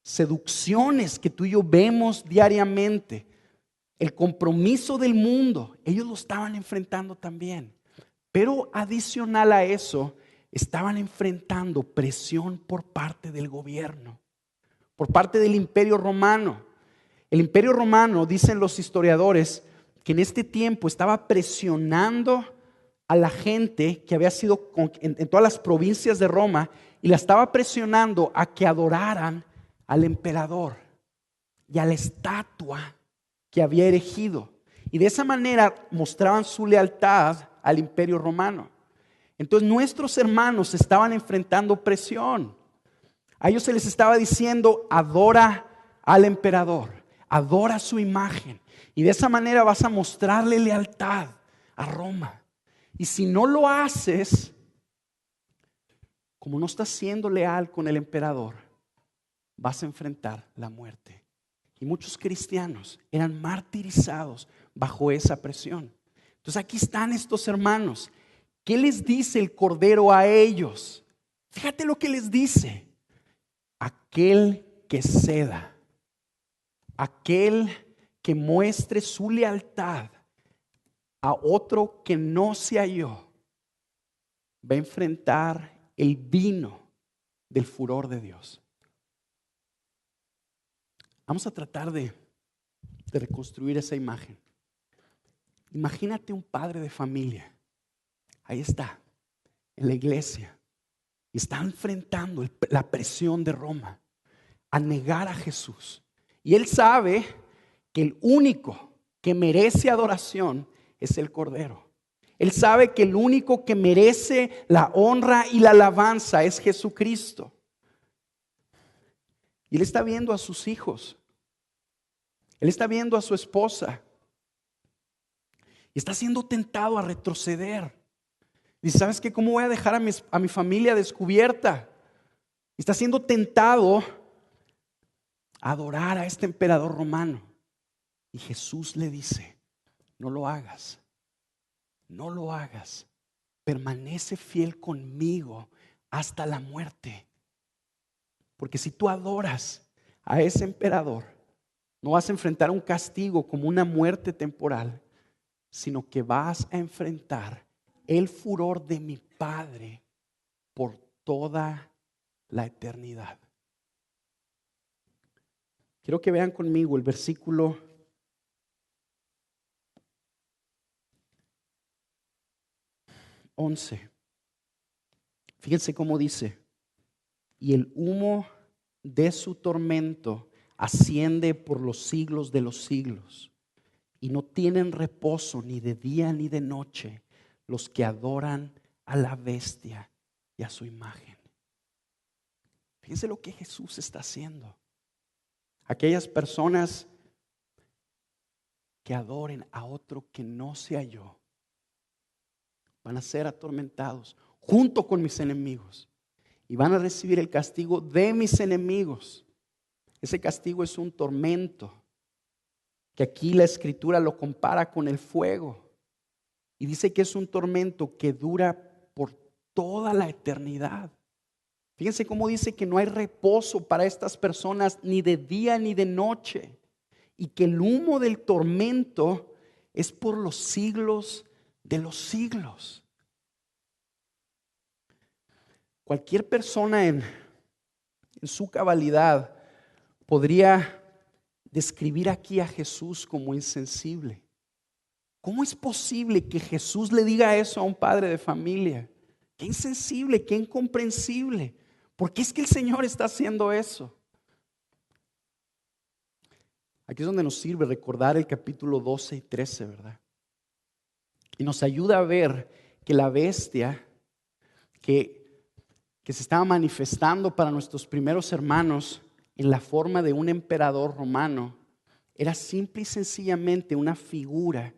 Seducciones que tú y yo vemos diariamente. El compromiso del mundo, ellos lo estaban enfrentando también. Pero adicional a eso, estaban enfrentando presión por parte del gobierno, por parte del Imperio Romano. El Imperio Romano, dicen los historiadores, que en este tiempo estaba presionando a la gente que había sido en todas las provincias de Roma, y la estaba presionando a que adoraran al emperador y a la estatua que había erigido. Y de esa manera mostraban su lealtad al Imperio Romano. Entonces nuestros hermanos estaban enfrentando presión. A ellos se les estaba diciendo: adora al emperador, adora su imagen, y de esa manera vas a mostrarle lealtad a Roma. Y si no lo haces, como no estás siendo leal con el emperador, vas a enfrentar la muerte. Y muchos cristianos eran martirizados bajo esa presión. Entonces aquí están estos hermanos. ¿Qué les dice el Cordero a ellos? Fíjate lo que les dice: aquel que ceda, aquel que muestre su lealtad a otro que no se halló, va a enfrentar el vino del furor de Dios. Vamos a tratar de reconstruir esa imagen. Imagínate un padre de familia. Ahí está, en la iglesia, y está enfrentando la presión de Roma a negar a Jesús. Y él sabe que el único que merece adoración es el Cordero. Él sabe que el único que merece la honra y la alabanza es Jesucristo. Y él está viendo a sus hijos. Él está viendo a su esposa. Y está siendo tentado a retroceder. Dice: ¿sabes qué? ¿Cómo voy a dejar a mi familia descubierta? Y está siendo tentado a adorar a este emperador romano. Y Jesús le dice: no lo hagas. No lo hagas. Permanece fiel conmigo hasta la muerte. Porque si tú adoras a ese emperador, no vas a enfrentar un castigo como una muerte temporal, sino que vas a enfrentar el furor de mi Padre por toda la eternidad. Quiero que vean conmigo el versículo 11. Fíjense cómo dice: y el humo de su tormento asciende por los siglos de los siglos, y no tienen reposo ni de día ni de noche los que adoran a la bestia y a su imagen. Fíjense lo que Jesús está haciendo. Aquellas personas que adoren a otro que no se halló van a ser atormentados junto con mis enemigos y van a recibir el castigo de mis enemigos. Ese castigo es un tormento que aquí la Escritura lo compara con el fuego y dice que es un tormento que dura por toda la eternidad. Fíjense cómo dice que no hay reposo para estas personas ni de día ni de noche, y que el humo del tormento es por los siglos de los siglos. Cualquier persona en su cabalidad podría describir aquí a Jesús como insensible. ¿Cómo es posible que Jesús le diga eso a un padre de familia? Qué insensible, qué incomprensible. ¿Por qué es que el Señor está haciendo eso? Aquí es donde nos sirve recordar el capítulo 12 y 13, ¿verdad? Y nos ayuda a ver que la bestia que se estaba manifestando para nuestros primeros hermanos en la forma de un emperador romano era simple y sencillamente una figura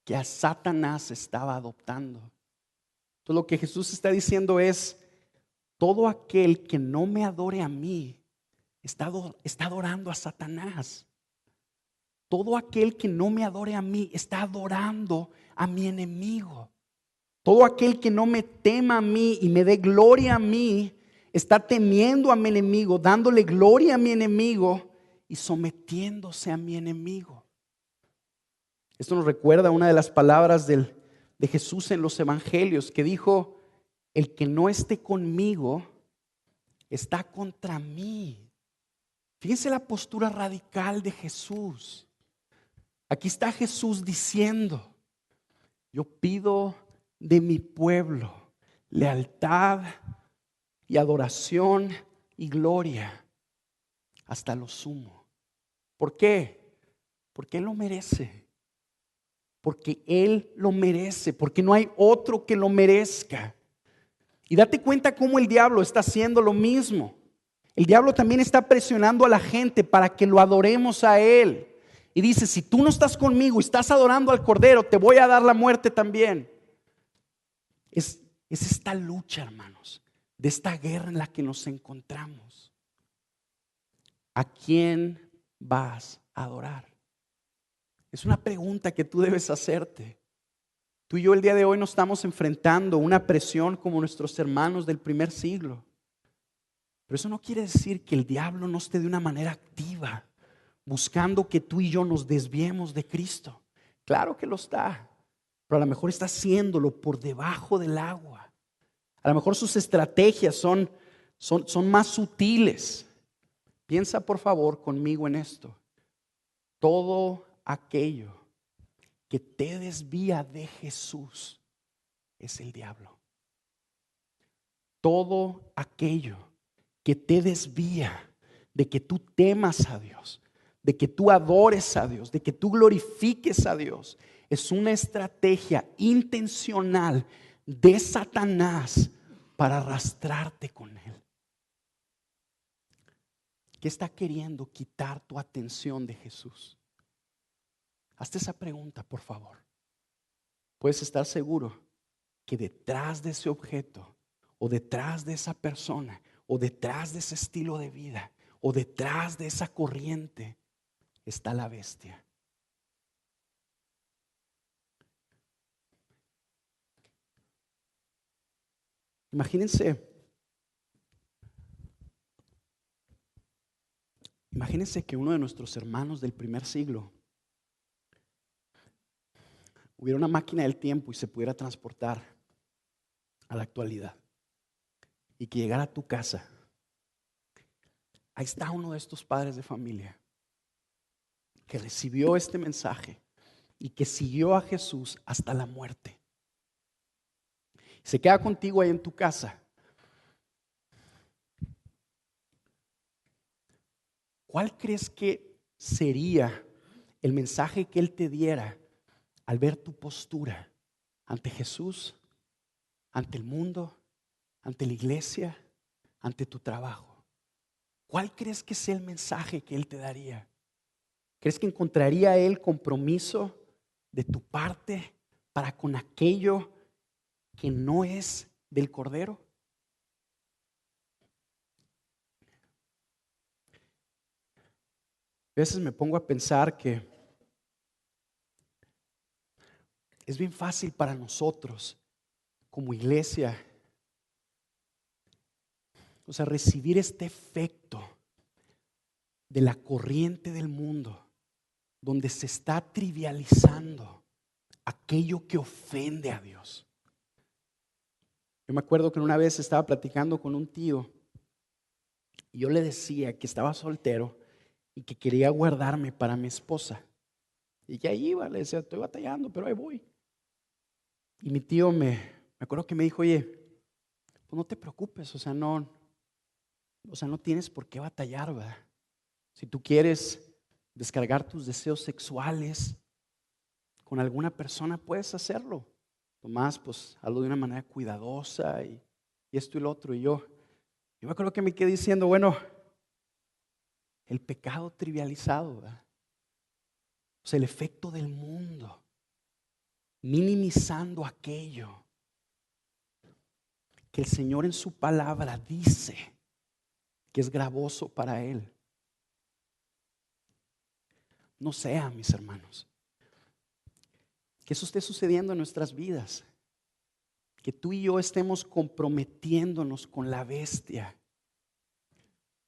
que a Satanás estaba adoptando. Entonces lo que Jesús está diciendo es, todo aquel que no me adore a mí está adorando a Satanás. Todo aquel que no me adore a mí está adorando a mi enemigo. Todo aquel que no me tema a mí y me dé gloria a mí está temiendo a mi enemigo, dándole gloria a mi enemigo y sometiéndose a mi enemigo. Esto nos recuerda una de las palabras de Jesús en los evangelios, que dijo: el que no esté conmigo está contra mí. Fíjense la postura radical de Jesús. Aquí está Jesús diciendo: yo pido de mi pueblo lealtad y adoración y gloria hasta lo sumo. ¿Por qué? Porque Él lo merece. Porque Él lo merece. Porque no hay otro que lo merezca. Y date cuenta cómo el diablo está haciendo lo mismo. El diablo también está presionando a la gente para que lo adoremos a Él. Y dice: si tú no estás conmigo y estás adorando al Cordero, te voy a dar la muerte también. Es esta lucha, hermanos, de esta guerra en la que nos encontramos. ¿A quién vas a adorar? Es una pregunta que tú debes hacerte. Tú y yo el día de hoy nos estamos enfrentando a una presión como nuestros hermanos del primer siglo. Pero eso no quiere decir que el diablo no esté de una manera activa, buscando que tú y yo nos desviemos de Cristo. Claro que lo está, pero a lo mejor está haciéndolo por debajo del agua. A lo mejor sus estrategias son más sutiles. Piensa por favor conmigo en esto. Todo aquello que te desvía de Jesús es el diablo. Todo aquello que te desvía de que tú temas a Dios, de que tú adores a Dios, de que tú glorifiques a Dios, es una estrategia intencional de Satanás para arrastrarte con él. ¿Qué está queriendo quitar tu atención de Jesús? Hazte esa pregunta, por favor. Puedes estar seguro que detrás de ese objeto, o detrás de esa persona, o detrás de ese estilo de vida, o detrás de esa corriente, está la bestia. Imagínense que uno de nuestros hermanos del primer siglo hubiera una máquina del tiempo y se pudiera transportar a la actualidad y que llegara a tu casa. Ahí está uno de estos padres de familia que recibió este mensaje y que siguió a Jesús hasta la muerte. Se queda contigo ahí en tu casa. ¿Cuál crees que sería el mensaje que Él te diera al ver tu postura ante Jesús, ante el mundo, ante la iglesia, ante tu trabajo? ¿Cuál crees que sea el mensaje que Él te daría? ¿Crees que encontraría Él compromiso de tu parte para con aquello que no es del Cordero? A veces me pongo a pensar que es bien fácil para nosotros como iglesia, recibir este efecto de la corriente del mundo, donde se está trivializando aquello que ofende a Dios. Yo me acuerdo que una vez estaba platicando con un tío y yo le decía que estaba soltero y que quería guardarme para mi esposa. Y que ahí iba, le decía: estoy batallando, pero ahí voy. Y mi tío me acuerdo que me dijo: oye, pues no te preocupes, no tienes por qué batallar, ¿verdad? Si tú quieres descargar tus deseos sexuales con alguna persona, puedes hacerlo. Tomás, pues hazlo de una manera cuidadosa y esto y lo otro. Y yo me acuerdo que me quedé diciendo: bueno, el pecado trivializado, ¿verdad? O sea, el efecto del mundo, minimizando aquello que el Señor en su palabra dice que es gravoso para Él. No sea, mis hermanos, que eso esté sucediendo en nuestras vidas, que tú y yo estemos comprometiéndonos con la bestia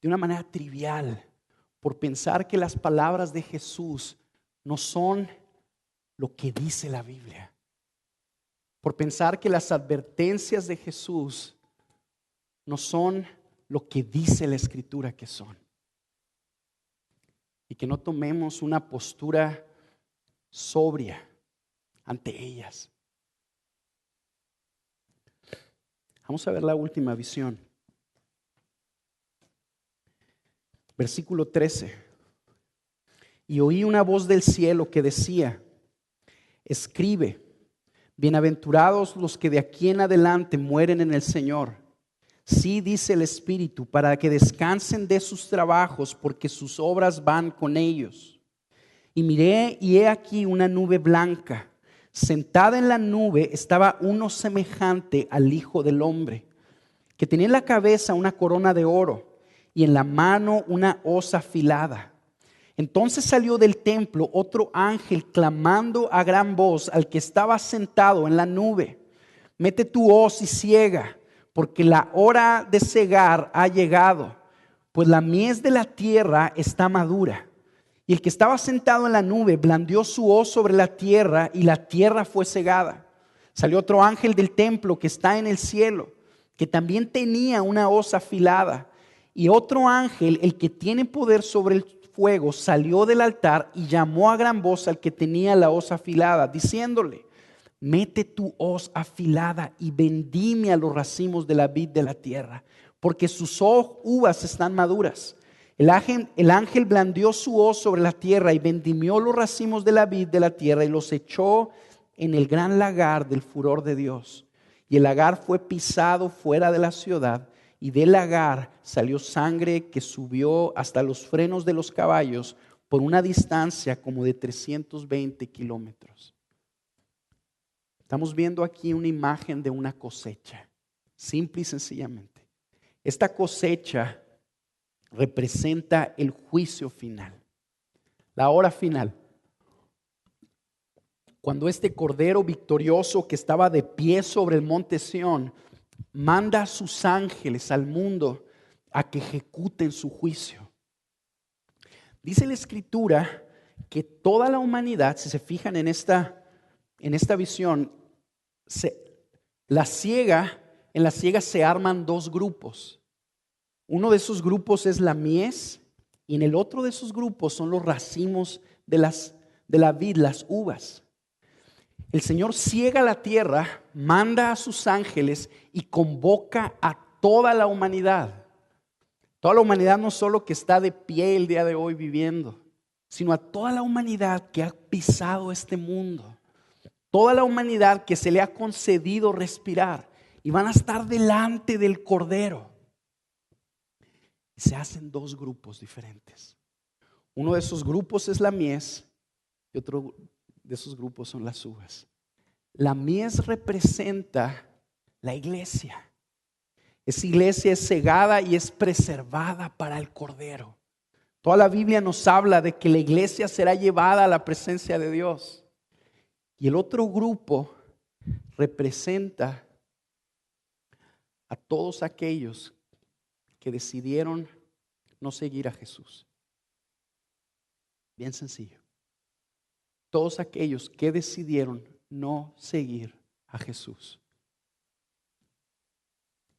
de una manera trivial, por pensar que las palabras de Jesús no son lo que dice la Biblia, por pensar que las advertencias de Jesús no son lo que dice la Escritura que son, y que no tomemos una postura sobria ante ellas. Vamos a ver la última visión. Versículo 13. Y oí una voz del cielo que decía: escribe, bienaventurados los que de aquí en adelante mueren en el Señor. Sí, dice el Espíritu, para que descansen de sus trabajos, porque sus obras van con ellos. Y miré, y he aquí una nube blanca. Sentada en la nube estaba uno semejante al Hijo del Hombre, que tenía en la cabeza una corona de oro y en la mano una hoz afilada. Entonces salió del templo otro ángel clamando a gran voz al que estaba sentado en la nube: mete tu hoz y ciega, porque la hora de cegar ha llegado, pues la mies de la tierra está madura. Y el que estaba sentado en la nube blandió su hoz sobre la tierra, y la tierra fue cegada. Salió otro ángel del templo que está en el cielo, que también tenía una hoz afilada. Y otro ángel, el que tiene poder sobre el fuego, salió del altar y llamó a gran voz al que tenía la hoz afilada, diciéndole: mete tu hoz afilada y vendimia los racimos de la vid de la tierra, porque sus uvas están maduras. El ángel blandió su hoz sobre la tierra y vendimió los racimos de la vid de la tierra y los echó en el gran lagar del furor de Dios. Y el lagar fue pisado fuera de la ciudad, y del lagar salió sangre que subió hasta los frenos de los caballos por una distancia como de 320 kilómetros. Estamos viendo aquí una imagen de una cosecha, simple y sencillamente. Esta cosecha representa el juicio final, la hora final. Cuando este cordero victorioso que estaba de pie sobre el monte Sión manda a sus ángeles al mundo a que ejecuten su juicio. Dice la Escritura que toda la humanidad, si se fijan en esta visión, en la siega se arman dos grupos. Uno de esos grupos es la mies, y en el otro de esos grupos son los racimos de la vid, las uvas. El Señor ciega la tierra, manda a sus ángeles y convoca a toda la humanidad. Toda la humanidad no solo que está de pie el día de hoy viviendo, sino a toda la humanidad que ha pisado este mundo. Toda la humanidad que se le ha concedido respirar, y van a estar delante del Cordero. Y se hacen dos grupos diferentes. Uno de esos grupos es la mies y otro de esos grupos son las uvas. La mies representa la iglesia. Esa iglesia es cegada y es preservada para el Cordero. Toda la Biblia nos habla de que la iglesia será llevada a la presencia de Dios. Y el otro grupo representa a todos aquellos que decidieron no seguir a Jesús. Bien sencillo. Todos aquellos que decidieron no seguir a Jesús.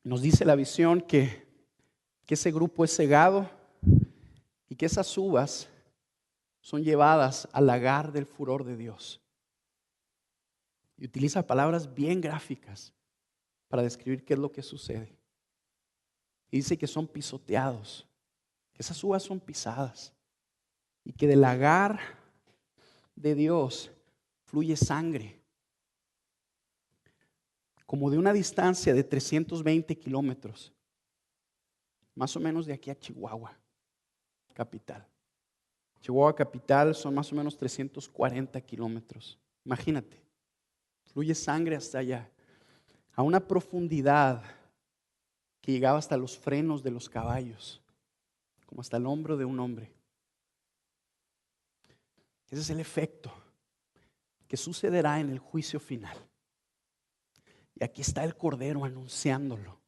Nos dice la visión que ese grupo es cegado y que esas uvas son llevadas al lagar del furor de Dios. Y utiliza palabras bien gráficas para describir qué es lo que sucede. Y dice que son pisoteados, que esas uvas son pisadas y que del lagar de Dios fluye sangre, como de una distancia de 320 kilómetros, más o menos de aquí a Chihuahua, capital. Chihuahua capital son más o menos 340 kilómetros. Imagínate, fluye sangre hasta allá, a una profundidad que llegaba hasta los frenos de los caballos, como hasta el hombro de un hombre. Ese es el efecto que sucederá en el juicio final. Y aquí está el Cordero anunciándolo.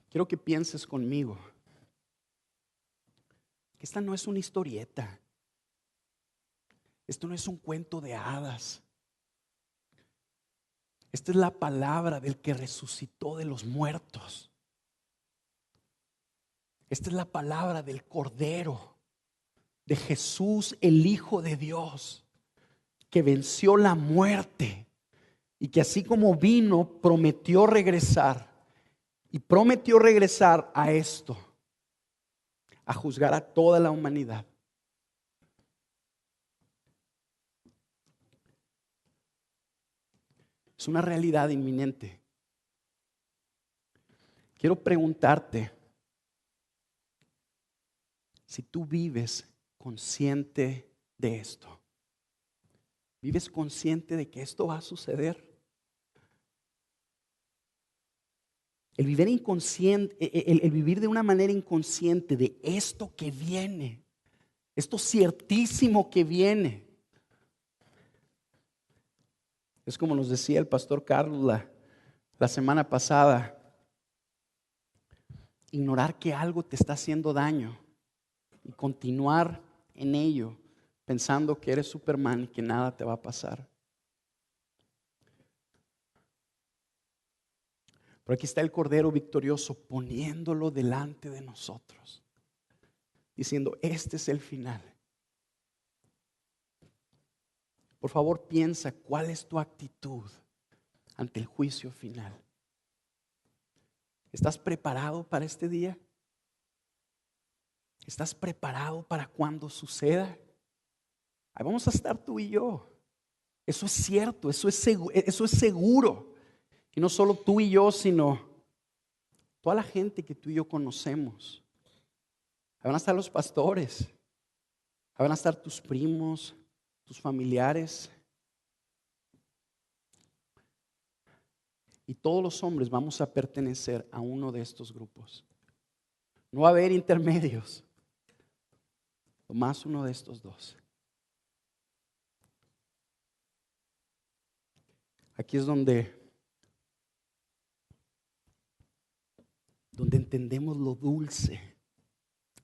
Quiero que pienses conmigo que esta no es una historieta. Esto no es un cuento de hadas. Esta es la palabra del que resucitó de los muertos. Esta es la palabra del Cordero, de Jesús, el Hijo de Dios, que venció la muerte y que así como vino, prometió regresar. Y prometió regresar a esto, a juzgar a toda la humanidad. Es una realidad inminente. Quiero preguntarte si tú vives consciente de esto. ¿Vives consciente de que esto va a suceder? El vivir inconsciente, el vivir de una manera inconsciente de esto que viene, esto ciertísimo que viene. Es como nos decía el pastor Carlos la semana pasada, ignorar que algo te está haciendo daño y continuar en ello pensando que eres Superman y que nada te va a pasar. Pero aquí está el Cordero victorioso poniéndolo delante de nosotros, diciendo, este es el final. Por favor, piensa cuál es tu actitud ante el juicio final. ¿Estás preparado para este día? ¿Estás preparado para cuando suceda? Ahí vamos a estar tú y yo. Eso es cierto, eso es seguro. Y no solo tú y yo, sino toda la gente que tú y yo conocemos. Ahí van a estar los pastores. Ahí van a estar tus primos, tus familiares. Y todos los hombres vamos a pertenecer a uno de estos grupos. No va a haber intermedios. O más uno de estos dos. Aquí es donde entendemos lo dulce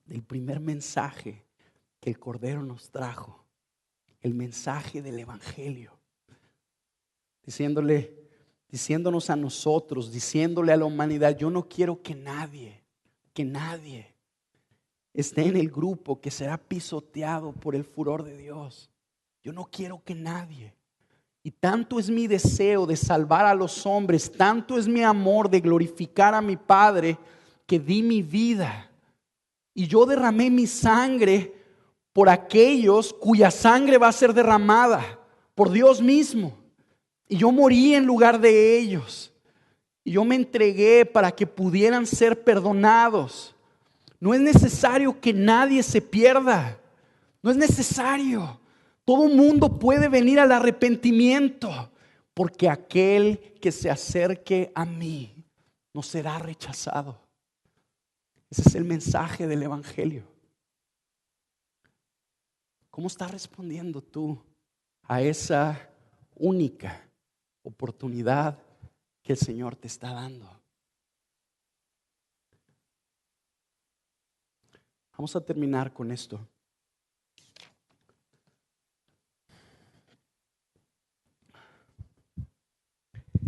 del primer mensaje que el Cordero nos trajo. El mensaje del Evangelio. Diciéndonos a nosotros, diciéndole a la humanidad, yo no quiero que nadie esté en el grupo que será pisoteado por el furor de Dios. Yo no quiero que nadie. Y tanto es mi deseo de salvar a los hombres, tanto es mi amor de glorificar a mi Padre, que di mi vida. Y yo derramé mi sangre por aquellos cuya sangre va a ser derramada por Dios mismo. Y yo morí en lugar de ellos. Y yo me entregué para que pudieran ser perdonados. No es necesario que nadie se pierda. No es necesario. Todo mundo puede venir al arrepentimiento, porque aquel que se acerque a mí no será rechazado. Ese es el mensaje del Evangelio. ¿Cómo estás respondiendo tú a esa única oportunidad que el Señor te está dando? Vamos a terminar con esto.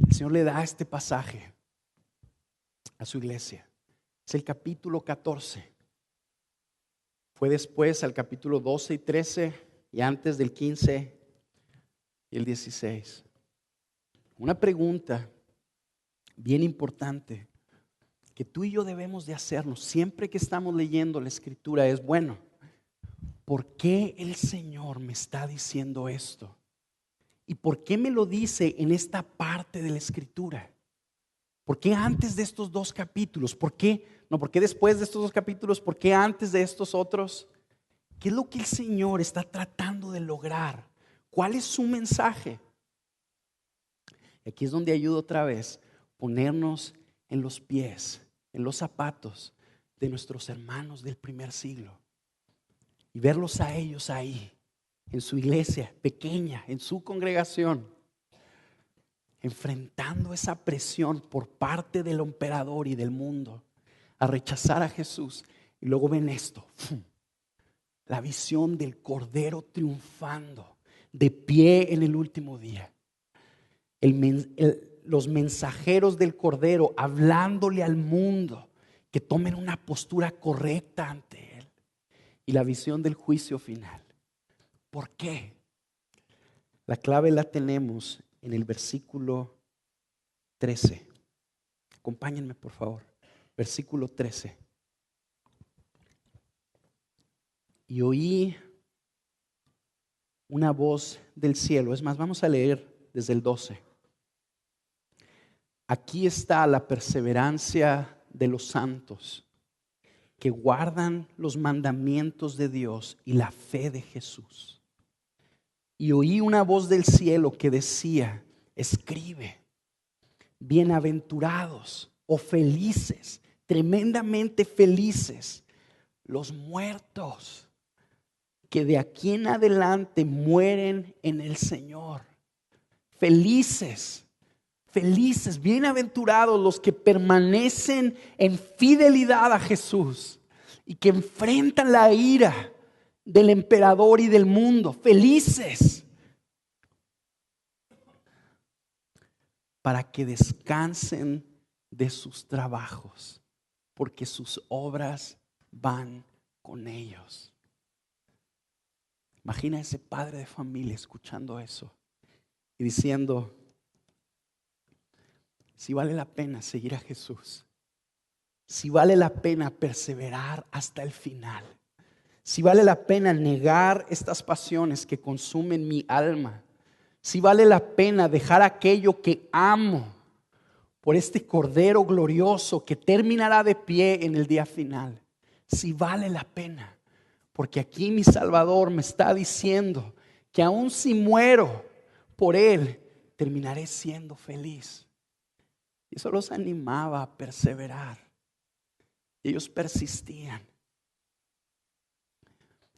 El Señor le da este pasaje a su iglesia. Es el capítulo 14. Fue después al capítulo 12 y 13 y antes del 15 y el 16. Una pregunta bien importante que tú y yo debemos de hacernos siempre que estamos leyendo la Escritura es, bueno, ¿por qué el Señor me está diciendo esto? ¿Y por qué me lo dice en esta parte de la Escritura? ¿Por qué antes de estos 2 capítulos? ¿Por qué? No, ¿por qué después de estos 2 capítulos? ¿Por qué antes de estos otros? ¿Qué es lo que el Señor está tratando de lograr? ¿Cuál es su mensaje? Aquí es donde ayuda otra vez ponernos en los pies, en los zapatos de nuestros hermanos del primer siglo y verlos a ellos ahí, en su iglesia pequeña, en su congregación, enfrentando esa presión por parte del emperador y del mundo a rechazar a Jesús. Y luego ven esto, la visión del Cordero triunfando de pie en el último día. Los mensajeros del Cordero hablándole al mundo que tomen una postura correcta ante Él. Y la visión del juicio final. ¿Por qué? La clave la tenemos en el versículo 13. Acompáñenme, por favor. Versículo 13. Y oí una voz del cielo. Es más, vamos a leer desde el 12. Aquí está la perseverancia de los santos que guardan los mandamientos de Dios y la fe de Jesús. Y oí una voz del cielo que decía: escribe, bienaventurados o felices, tremendamente felices, los muertos que de aquí en adelante mueren en el Señor. Felices, felices, bienaventurados los que permanecen en fidelidad a Jesús y que enfrentan la ira del emperador y del mundo. Felices para que descansen de sus trabajos, porque sus obras van con ellos. Imagina ese padre de familia escuchando eso y diciendo: si vale la pena seguir a Jesús, si vale la pena perseverar hasta el final, si vale la pena negar estas pasiones que consumen mi alma, si vale la pena dejar aquello que amo por este Cordero glorioso que terminará de pie en el día final, si vale la pena. Porque aquí mi Salvador me está diciendo que aun si muero por Él, terminaré siendo feliz. Y eso los animaba a perseverar. Ellos persistían.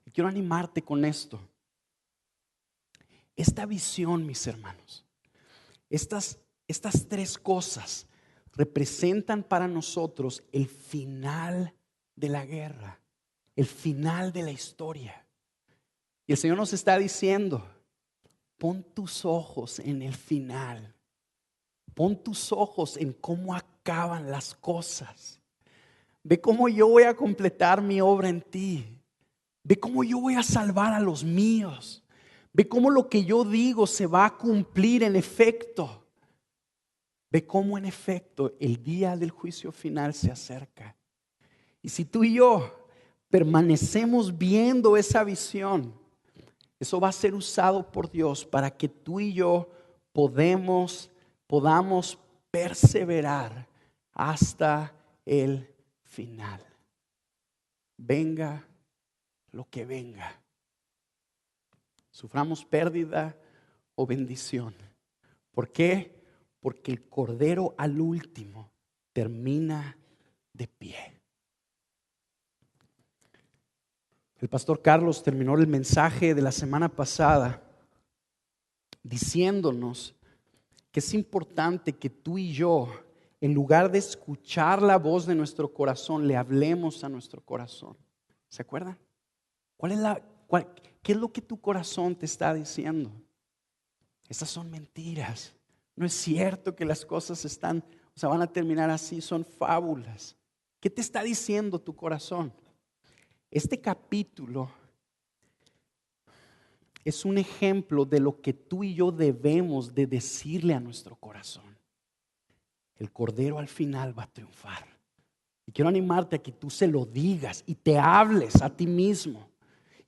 Y quiero animarte con esto. Esta visión, mis hermanos, estas 3 cosas representan para nosotros el final de la guerra. El final de la historia. Y el Señor nos está diciendo: pon tus ojos en el final. Pon tus ojos en cómo acaban las cosas. Ve cómo yo voy a completar mi obra en ti. Ve cómo yo voy a salvar a los míos. Ve cómo lo que yo digo se va a cumplir en efecto. Ve cómo en efecto el día del juicio final se acerca. Y si tú y yo permanecemos viendo esa visión, eso va a ser usado por Dios para que tú y yo podamos perseverar hasta el final. Venga lo que venga. Suframos pérdida o bendición. ¿Por qué? Porque el Cordero al último termina de pie. El pastor Carlos terminó el mensaje de la semana pasada diciéndonos que es importante que tú y yo, en lugar de escuchar la voz de nuestro corazón, le hablemos a nuestro corazón. ¿Se acuerdan? ¿Qué es lo que tu corazón te está diciendo? Estas son mentiras. No es cierto que las cosas van a terminar así, son fábulas. ¿Qué te está diciendo tu corazón? Este capítulo es un ejemplo de lo que tú y yo debemos de decirle a nuestro corazón. El Cordero al final va a triunfar. Y quiero animarte a que tú se lo digas y te hables a ti mismo.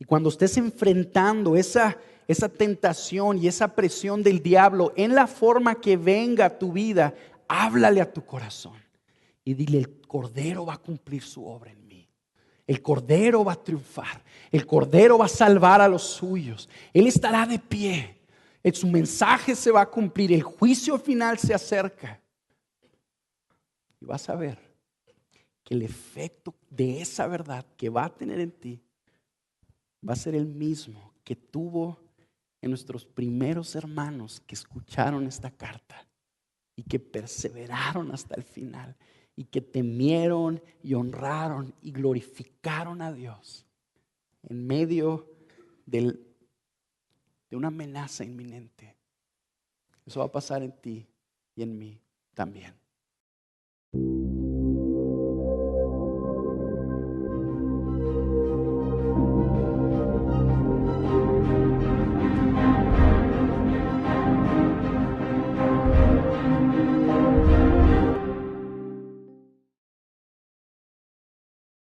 Y cuando estés enfrentando esa tentación y esa presión del diablo en la forma que venga a tu vida, háblale a tu corazón y dile: el Cordero va a cumplir su obra en mí. El Cordero va a triunfar. El Cordero va a salvar a los suyos. Él estará de pie. Su mensaje se va a cumplir. El juicio final se acerca. Y vas a ver que el efecto de esa verdad que va a tener en ti va a ser el mismo que tuvo en nuestros primeros hermanos que escucharon esta carta y que perseveraron hasta el final y que temieron y honraron y glorificaron a Dios en medio de una amenaza inminente. Eso va a pasar en ti y en mí también.